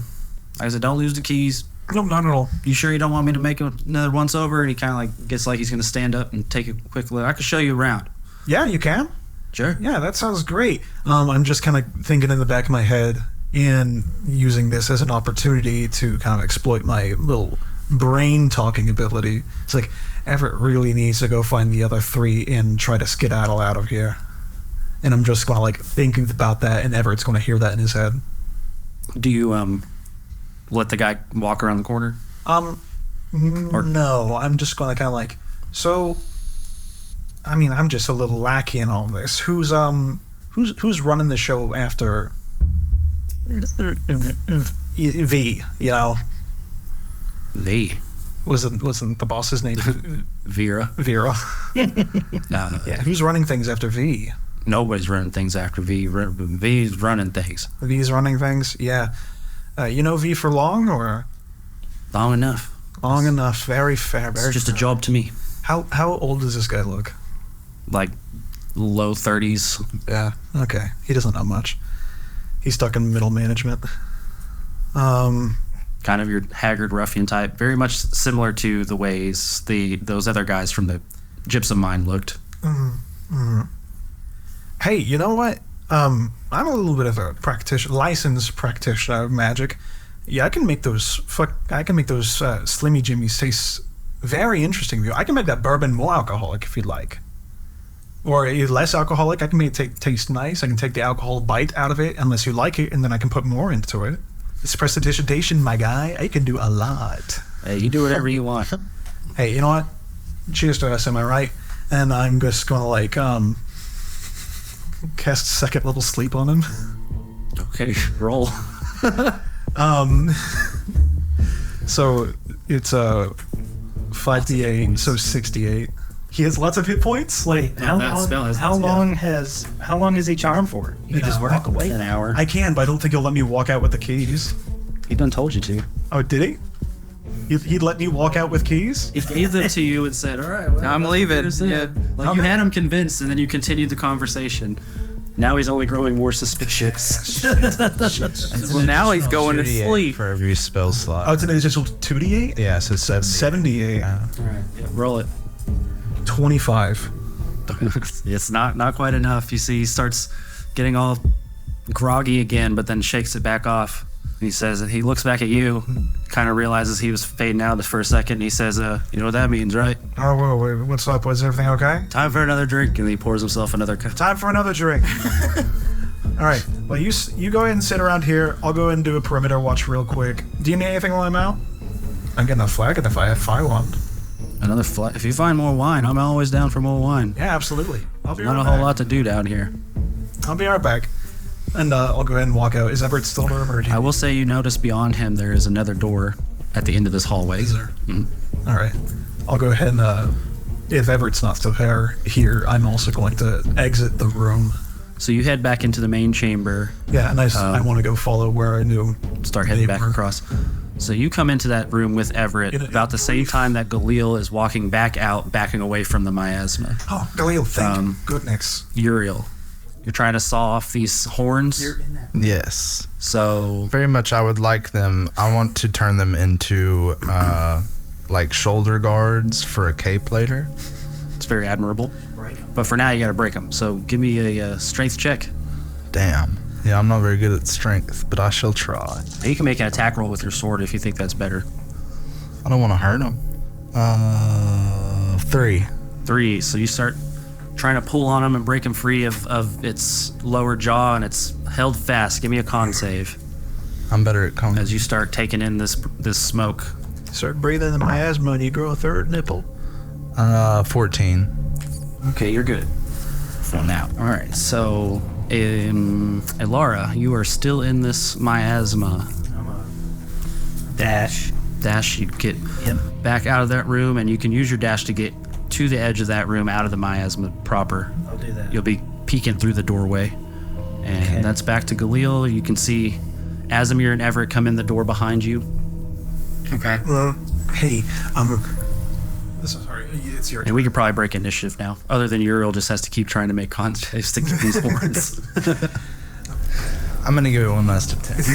Speaker 3: I said, don't lose the keys.
Speaker 2: No, not at all.
Speaker 3: You sure you don't want me to make another once over? And he kind of like gets like he's going to stand up and take a quick look. I can show you around.
Speaker 2: Yeah, you can.
Speaker 3: Sure.
Speaker 2: Yeah, that sounds great. I'm just kind of thinking in the back of my head in using this as an opportunity to kind of exploit my little brain talking ability. It's like, Everett really needs to go find the other three and try to skedaddle out of here. And I'm just going to like thinking about that, and Everett's going to hear that in his head.
Speaker 3: Do you let the guy walk around the corner?
Speaker 2: No, I'm just going to kind of like, so, I mean, I'm just a little lackey in all this. Who's running the show after V,
Speaker 3: V.
Speaker 2: Wasn't the boss's name
Speaker 3: Vera.
Speaker 2: Vera?
Speaker 3: No.
Speaker 2: Yeah, who's running things after V?
Speaker 3: Nobody's running things after V. V's running things.
Speaker 2: V's running things? Yeah. You know V for long, or?
Speaker 3: Long enough.
Speaker 2: Long enough. Very fair. Very
Speaker 3: It's just
Speaker 2: fair.
Speaker 3: a job to me.
Speaker 2: How old does this guy look?
Speaker 3: Like low 30s.
Speaker 2: Yeah. Okay. He doesn't know much. He's stuck in middle management.
Speaker 3: Kind of your haggard ruffian type. Very much similar to the ways those other guys from the gypsum mine looked.
Speaker 2: Hey, you know what? I'm a little bit of a licensed practitioner of magic. Yeah, I can make those Slimmy Jimmies taste very interesting to you. I can make that bourbon more alcoholic if you'd like. Or less alcoholic, I can make it taste nice. I can take the alcohol bite out of it unless you like it, and then I can put more into it. It's prestidigitation, my guy. I can do a lot.
Speaker 3: Hey, you do whatever you want.
Speaker 2: Hey, you know what? Cheers to us, am I right? And I'm just gonna like cast second level sleep on him.
Speaker 3: Okay, roll.
Speaker 2: So it's 5d8, so 68. He has lots of hit points.
Speaker 5: Wait, how long is he charmed for? You can just walk away.
Speaker 3: An hour.
Speaker 2: I can, but I don't think he'll let me walk out with the keys.
Speaker 3: He done told you to.
Speaker 2: Oh, did he? He'd let me walk out with keys?
Speaker 3: He gave them to you and said, all right, well,
Speaker 4: I'm leaving.
Speaker 3: here's it."
Speaker 4: Yeah.
Speaker 3: Like you had him convinced, and then you continued the conversation. Now he's only growing more suspicious.
Speaker 4: Well, now he's going to
Speaker 6: 2d8
Speaker 4: sleep.
Speaker 6: for every spell slot.
Speaker 2: Oh, it's an additional 2d8?
Speaker 6: Yeah, so
Speaker 2: 78.
Speaker 3: All right, roll it.
Speaker 2: 25.
Speaker 3: It's not quite enough. You see, he starts getting all groggy again, but then shakes it back off. He says, he looks back at you, kind of realizes he was fading out for a second. And he says, you know what that means, right?
Speaker 2: Oh, whoa, what's up? Is everything okay?
Speaker 3: Time for another drink. And he pours himself another cup.
Speaker 2: Time for another drink. All right. Well, you go ahead and sit around here. I'll go ahead and do a perimeter watch real quick. Do you need anything while I'm out? I'm getting a flag if I have fire wand.
Speaker 3: Another flight. If you find more wine, I'm always down for more wine.
Speaker 2: Yeah, absolutely. I'll be
Speaker 3: Not
Speaker 2: right
Speaker 3: a whole
Speaker 2: back.
Speaker 3: lot to do down here.
Speaker 2: I'll be right back. And I'll go ahead and walk out. Is Everett still in the room, or do you-
Speaker 3: I will say you notice beyond him there is another door at the end of this hallway.
Speaker 2: Is there?
Speaker 3: Mhm.
Speaker 2: All right. I'll go ahead and, if Everett's not still here, I'm also going to exit the room.
Speaker 3: So you head back into the main chamber,
Speaker 2: Yeah, and I want to go follow where I knew.
Speaker 3: start heading
Speaker 2: they
Speaker 3: back
Speaker 2: were.
Speaker 3: across. So you come into that room with Everett
Speaker 2: In a
Speaker 3: about the same time that Galil is walking back out, backing away from the miasma.
Speaker 2: Oh, Galil, thank goodness.
Speaker 3: Yuriael, you're trying to saw off these horns.
Speaker 6: Yes.
Speaker 3: So
Speaker 6: Very much I would like them. I want to turn them into like shoulder guards for a cape later.
Speaker 3: it's very admirable. But for now, you got to break them. So give me a strength check.
Speaker 6: Damn. Yeah, I'm not very good at strength, but I shall try.
Speaker 3: You can make an attack roll with your sword if you think that's better.
Speaker 6: I don't want to hurt them. 3.
Speaker 3: 3. So you start trying to pull on him and break him free of its lower jaw, and it's held fast. Give me a con save
Speaker 6: I'm better at combat.
Speaker 3: as you start taking in this smoke.
Speaker 2: Start breathing in miasma and you grow a third nipple.
Speaker 6: 14.
Speaker 3: Okay, you're good for now. All right, so Elara, you are still in this miasma.
Speaker 5: Dash.
Speaker 3: Dash, you get
Speaker 5: Yep.
Speaker 3: back out of that room, and you can use your dash to get to the edge of that room out of the miasma proper.
Speaker 5: I'll do that.
Speaker 3: You'll be peeking through the doorway. And
Speaker 5: Okay.
Speaker 3: that's back to Galil. You can see Azamir and Everett come in the door behind you.
Speaker 4: Okay.
Speaker 2: Hey, sorry, it's your
Speaker 3: And we could probably break initiative now. Other than Yuriael just has to keep trying to make con saves to get these horns.
Speaker 6: I'm going to give it one last attempt.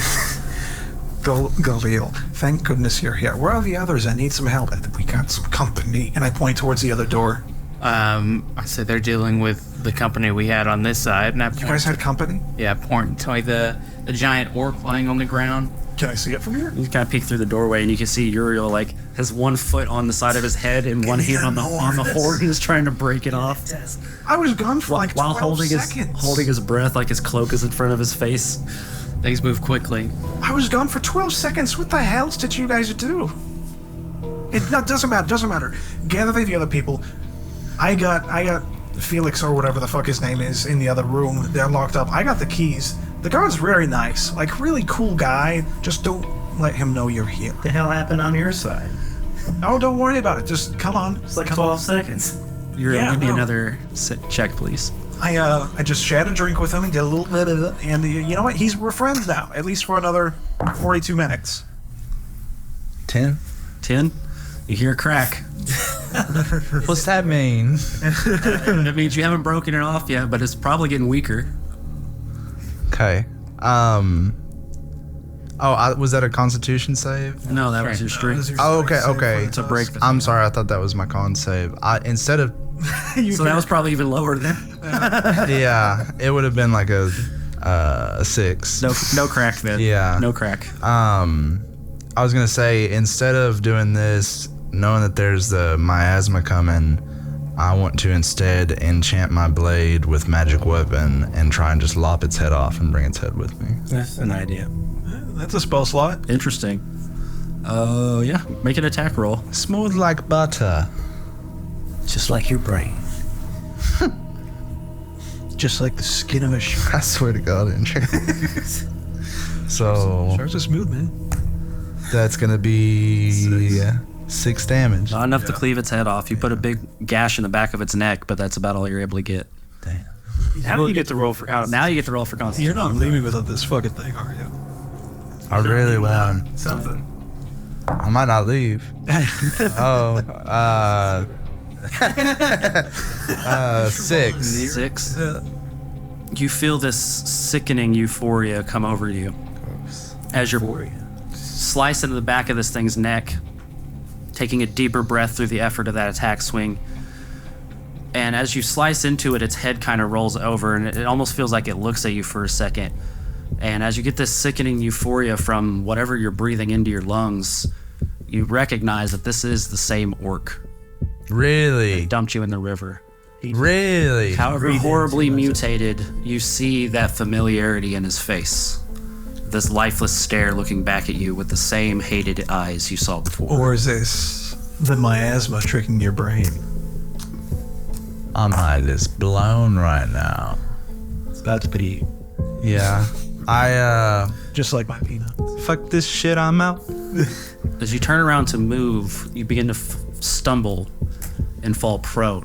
Speaker 2: Galil, thank goodness you're here. Where are the others? I need some help. We got some company. And I point towards the other door.
Speaker 4: I said they're dealing with the company we had on this side, and I
Speaker 2: You guys had company?
Speaker 4: point to the giant orc lying on the ground.
Speaker 2: Can I see it from here?
Speaker 3: You kind of peek through the doorway, and you can see Yuriael like has one foot on the side of his head and one hand on the horn. He's trying to break it off
Speaker 2: I was gone for like 12
Speaker 3: while
Speaker 2: seconds.
Speaker 3: holding his breath, like his cloak is in front of his face.
Speaker 4: Things move quickly.
Speaker 2: I was gone for 12 seconds. What the hell did you guys do? Doesn't matter. Gather the other people. I got Felix or whatever the fuck his name is in the other room. They're locked up. I got the keys. The guard's very nice. Like, really cool guy. Just don't let him know you're here.
Speaker 5: What the hell happened on your side?
Speaker 2: Oh, don't worry about it. Just come on.
Speaker 5: It's like 12 seconds.
Speaker 3: Yuriael,
Speaker 2: Yeah,
Speaker 3: give me
Speaker 2: no.
Speaker 3: another check, please.
Speaker 2: I just shared a drink with him and did a little bit of it. And you know what? We're friends now. At least for another 42 minutes.
Speaker 6: 10.
Speaker 3: 10. You hear a crack.
Speaker 6: What's that mean?
Speaker 3: That means you haven't broken it off yet, but it's probably getting weaker.
Speaker 6: Okay. Was that a Constitution save?
Speaker 3: No, that was your strength.
Speaker 6: Oh, okay.
Speaker 3: To break the
Speaker 6: I'm sorry. I thought that was my con save. Instead of
Speaker 3: So that was probably even lower then.
Speaker 6: yeah, it would have been like a 6.
Speaker 3: No crack then.
Speaker 6: Yeah.
Speaker 3: No crack.
Speaker 6: I was gonna say, instead of doing this, knowing that there's the miasma coming, I want to instead enchant my blade with magic weapon and try and just lop its head off and bring its head with me.
Speaker 5: That's an idea.
Speaker 2: That's a spell slot.
Speaker 3: Interesting. Yeah. Make an attack roll.
Speaker 6: Smooth like butter.
Speaker 5: Just like your brain.
Speaker 2: Just like the skin of a shark.
Speaker 6: I swear to God, So
Speaker 2: Sharks are smooth, man.
Speaker 6: that's gonna be 6 damage.
Speaker 3: Not enough to cleave its head off. You put a big gash in the back of its neck, but that's about all you're able to get.
Speaker 5: How do you get the roll for out?
Speaker 3: Now you get to roll for Constitution.
Speaker 2: You're not leaving without this fucking thing, are you?
Speaker 6: I really will.
Speaker 2: Something.
Speaker 6: I might not leave. 6.
Speaker 3: 6. You feel this sickening euphoria come over you as you're slicing the back of this thing's neck, taking a deeper breath through the effort of that attack swing. And as you slice into it, its head kind of rolls over, and it almost feels like it looks at you for a second. And as you get this sickening euphoria from whatever you're breathing into your lungs, you recognize that this is the same orc
Speaker 6: Really?
Speaker 3: dumped you in the river.
Speaker 6: Really?
Speaker 3: However horribly mutated, you see that familiarity in his face. This lifeless stare looking back at you with the same hated eyes you saw before.
Speaker 2: Or is this than miasma tricking your brain.
Speaker 6: My mind is blown right now.
Speaker 2: That's pretty.
Speaker 6: Yeah.
Speaker 2: Just like my peanut.
Speaker 6: Fuck this shit, I'm out.
Speaker 3: As you turn around to move, you begin to stumble and fall prone.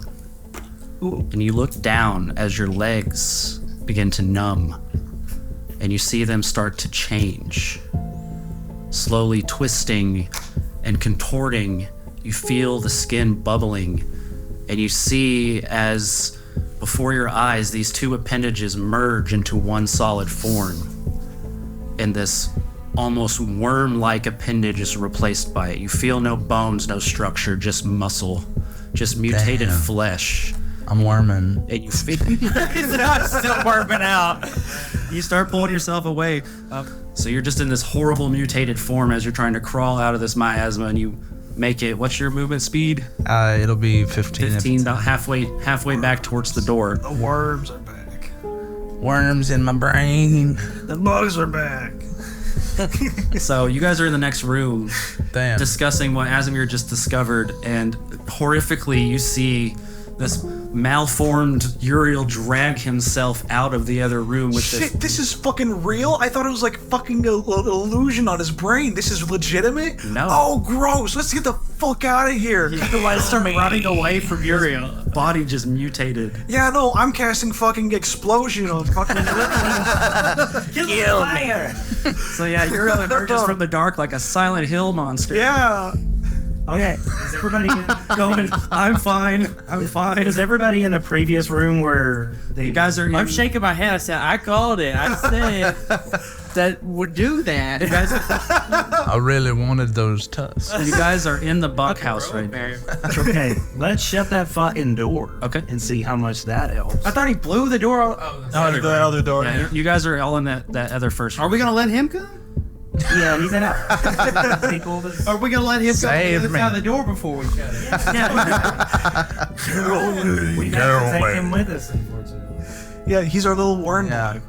Speaker 3: And you look down as your legs begin to numb, and you see them start to change. Slowly twisting and contorting, you feel the skin bubbling, and you see as before your eyes these two appendages merge into one solid form. And this almost worm-like appendage is replaced by it. You feel no bones, no structure, just muscle, just mutated flesh.
Speaker 6: I'm worming.
Speaker 3: And you feel still worming out. You start pulling yourself away. So you're just in this horrible mutated form as you're trying to crawl out of this miasma, and you make it. What's your movement speed?
Speaker 6: It'll be 15.
Speaker 3: 15, about halfway back towards the door.
Speaker 2: The worms are back.
Speaker 6: Worms in my brain.
Speaker 2: The bugs are back.
Speaker 3: So you guys are in the next room
Speaker 6: Damn.
Speaker 3: discussing what Azimir just discovered, and horrifically you see this malformed Yuriael drag himself out of the other room with
Speaker 2: Shit, this is fucking real? I thought it was like fucking an illusion on his brain. This is legitimate?
Speaker 3: No.
Speaker 2: Oh, gross. Let's get the fuck out of here.
Speaker 3: The lights start running away from Yuriael. Body just mutated.
Speaker 2: Yeah, no, I'm casting fucking explosion on fucking...
Speaker 5: Kill me.
Speaker 3: So yeah, Yuriael emerges from the dark like a Silent Hill monster.
Speaker 2: Yeah.
Speaker 5: Okay, is everybody
Speaker 3: Going, I'm fine.
Speaker 5: Is everybody in the previous room where
Speaker 3: You guys are
Speaker 4: I'm shaking my head. I said, I called it. I said that would do that.
Speaker 6: I really wanted those tusks.
Speaker 3: You guys are in the bunkhouse right now.
Speaker 5: Okay, let's shut that fucking door.
Speaker 3: Okay.
Speaker 5: And see how much that helps.
Speaker 4: I thought he blew the door. Oh,
Speaker 2: The other door.
Speaker 3: Yeah, you guys are all in that other first.
Speaker 4: are we gonna let him come?
Speaker 5: Yeah, he's in out.
Speaker 4: Are we gonna let him come to the
Speaker 6: Save
Speaker 4: other
Speaker 6: me.
Speaker 4: side of the door before we shut it?
Speaker 5: We gotta take him with us, unfortunately.
Speaker 2: Yeah, he's our little worm.
Speaker 6: Yeah.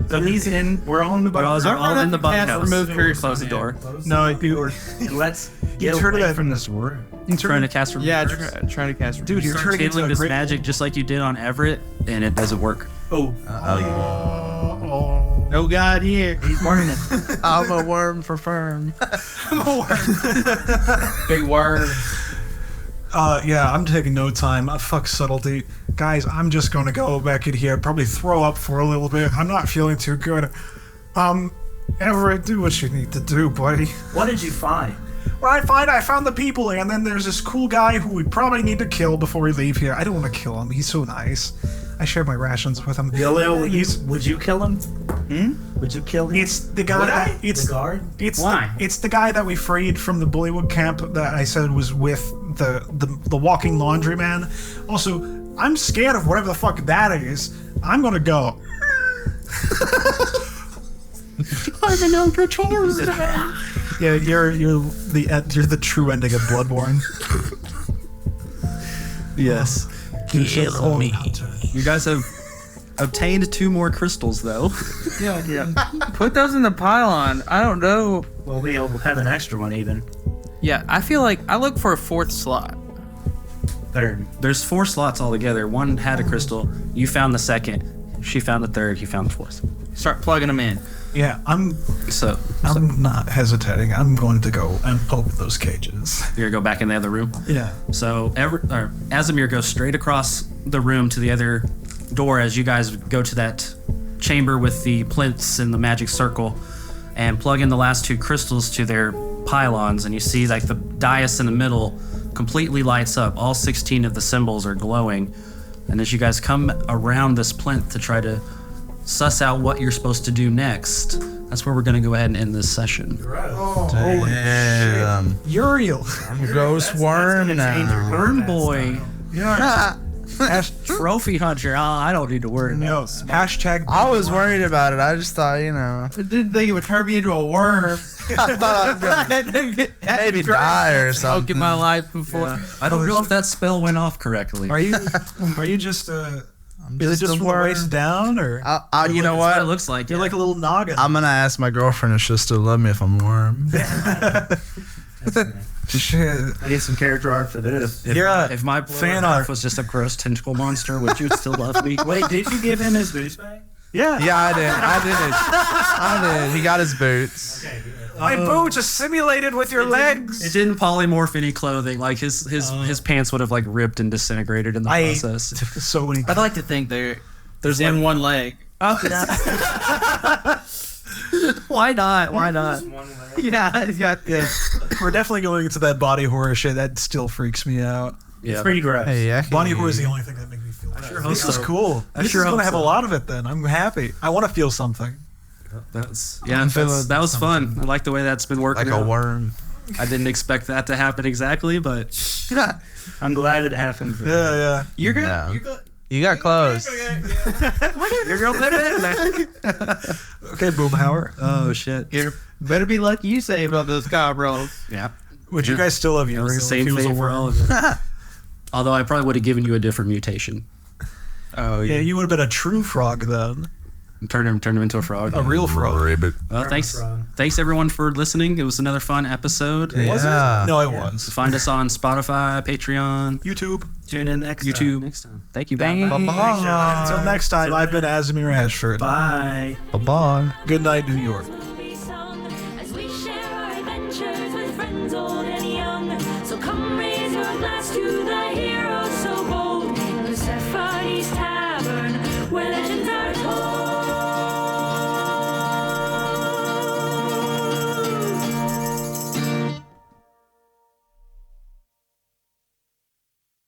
Speaker 5: So he's in. We're all in the
Speaker 3: You
Speaker 5: boat.
Speaker 3: guys are all in the bunkhouse.
Speaker 4: remove Curse.
Speaker 3: Close the door.
Speaker 2: No, you
Speaker 5: Let's
Speaker 2: You
Speaker 5: get
Speaker 2: turn
Speaker 5: away
Speaker 2: that-
Speaker 5: from this room.
Speaker 3: Trying to cast
Speaker 4: Yeah,
Speaker 3: remove.
Speaker 4: trying to cast.
Speaker 2: Dude, you're
Speaker 3: Start
Speaker 2: turning into
Speaker 3: channeling
Speaker 2: a
Speaker 3: this
Speaker 2: great...
Speaker 3: magic just like you did on Everett, and it doesn't work.
Speaker 5: Oh,
Speaker 4: No God here.
Speaker 5: he's burning it.
Speaker 6: I'm a worm for firm.
Speaker 4: Big worm.
Speaker 2: Yeah, I'm taking no time. Fuck subtlety. Guys, I'm just gonna go back in here, probably throw up for a little bit. I'm not feeling too good. Everett, do what you need to do, buddy.
Speaker 5: What did you find?
Speaker 2: What I found the people, and then there's this cool guy who we probably need to kill before we leave here. I don't want to kill him. He's so nice. I shared my rations with him.
Speaker 5: Galil, would you kill him? Would you kill him?
Speaker 2: It's the guy. It's
Speaker 5: the guard.
Speaker 2: It's
Speaker 3: Why?
Speaker 2: It's the guy that we freed from the Bullywood camp that I said was with the walking laundryman. Also, I'm scared of whatever the fuck that is. I'm gonna go.
Speaker 3: I'm an elder child.
Speaker 2: Yeah, you're the true ending of Bloodborne.
Speaker 3: Yes.
Speaker 5: Kill me.
Speaker 3: You guys have obtained 2 more crystals, though.
Speaker 4: Yeah. Put those in the pylon. I don't know.
Speaker 5: Well, we'll have an extra one even.
Speaker 4: Yeah, I feel like I look for a 4th slot.
Speaker 5: Third.
Speaker 3: There's 4 slots altogether. One had a crystal. You found the second. She found the third. You found the fourth.
Speaker 4: Start plugging them in.
Speaker 2: Yeah, I'm not hesitating. I'm going to go and poke those cages.
Speaker 3: You're gonna go back in the other room.
Speaker 2: Yeah.
Speaker 3: So Azimir goes straight across the room to the other door as you guys go to that chamber with the plinths and the magic circle, and plug in the last 2 crystals to their pylons, and you see like the dais in the middle completely lights up. All 16 of the symbols are glowing, and as you guys come around this plinth to try to suss out what you're supposed to do next, that's where we're gonna go ahead and end this session.
Speaker 6: Damn.
Speaker 2: Uriel.
Speaker 6: I'm a ghost worm now.
Speaker 3: Burn boy,
Speaker 2: Yeah.
Speaker 3: trophy hunter. I don't need to worry.
Speaker 2: No. Hashtag.
Speaker 6: I was worried about it. I just thought,
Speaker 4: I didn't think it would turn me into a worm.
Speaker 6: I thought I'd maybe die or something.
Speaker 4: Get my life before.
Speaker 3: I don't know if that spell went off correctly.
Speaker 2: Are you just is it just
Speaker 6: a
Speaker 2: from the
Speaker 6: worm.
Speaker 2: waist down, or
Speaker 6: You know
Speaker 3: What it
Speaker 6: what?
Speaker 3: looks like.
Speaker 2: you're like a little noggin?
Speaker 6: I'm gonna ask my girlfriend if she'll still love me if I'm a worm.
Speaker 2: Shit.
Speaker 5: I need some character art for this.
Speaker 3: If my
Speaker 2: fan
Speaker 3: half
Speaker 2: art.
Speaker 3: was just a gross tentacle monster, would you still love me?
Speaker 5: Wait, did you give him his boots back?
Speaker 2: Yeah.
Speaker 6: Yeah, I did. He got his boots.
Speaker 2: My boots are simulated with your legs.
Speaker 3: It didn't polymorph any clothing. Like his pants would have like ripped and disintegrated in the
Speaker 2: I
Speaker 3: process.
Speaker 2: so many.
Speaker 4: I'd like to think there's in one leg.
Speaker 3: Why not? Why not?
Speaker 4: Yeah.
Speaker 2: We're definitely going into that body horror shit. That still freaks me out.
Speaker 3: Yeah.
Speaker 5: Pretty gross.
Speaker 6: Hey, yeah.
Speaker 2: Body horror is the only thing that makes me feel bad. This is
Speaker 3: so.
Speaker 2: cool. This
Speaker 3: sure
Speaker 2: is going
Speaker 3: hope
Speaker 2: to have a
Speaker 3: so.
Speaker 2: lot of it then. I'm happy. I want to feel something.
Speaker 3: That was fun. I like the way that's been working.
Speaker 6: Like a
Speaker 3: out.
Speaker 6: worm.
Speaker 3: I didn't expect that to happen exactly, but
Speaker 5: I'm glad it happened.
Speaker 2: Yeah.
Speaker 4: You're good.
Speaker 6: Yeah.
Speaker 4: You're good.
Speaker 6: You got close.
Speaker 3: you're going to
Speaker 2: Okay, Boomhauer.
Speaker 3: Oh shit.
Speaker 4: You better be lucky you saved all those cabros.
Speaker 3: Yeah.
Speaker 2: Would you guys still have
Speaker 3: It was
Speaker 2: Yuriael
Speaker 3: the same
Speaker 2: if he was a
Speaker 3: fate for
Speaker 2: worm?
Speaker 3: all of it. Although I probably would have given you a different mutation.
Speaker 4: Oh
Speaker 2: Yeah, you would have been a true frog then.
Speaker 3: Turn him into a frog.
Speaker 2: A real frog.
Speaker 3: Well, thanks everyone for listening. It was another fun episode.
Speaker 2: Was
Speaker 6: Yeah.
Speaker 2: it? No, it was.
Speaker 3: Find us on Spotify, Patreon,
Speaker 2: YouTube.
Speaker 5: Tune in next
Speaker 3: YouTube.
Speaker 5: time.
Speaker 3: Next time. Thank you.
Speaker 2: Until next time, I've been Azimir Ashford.
Speaker 5: Bye.
Speaker 6: Bye-bye.
Speaker 2: Good night, New York.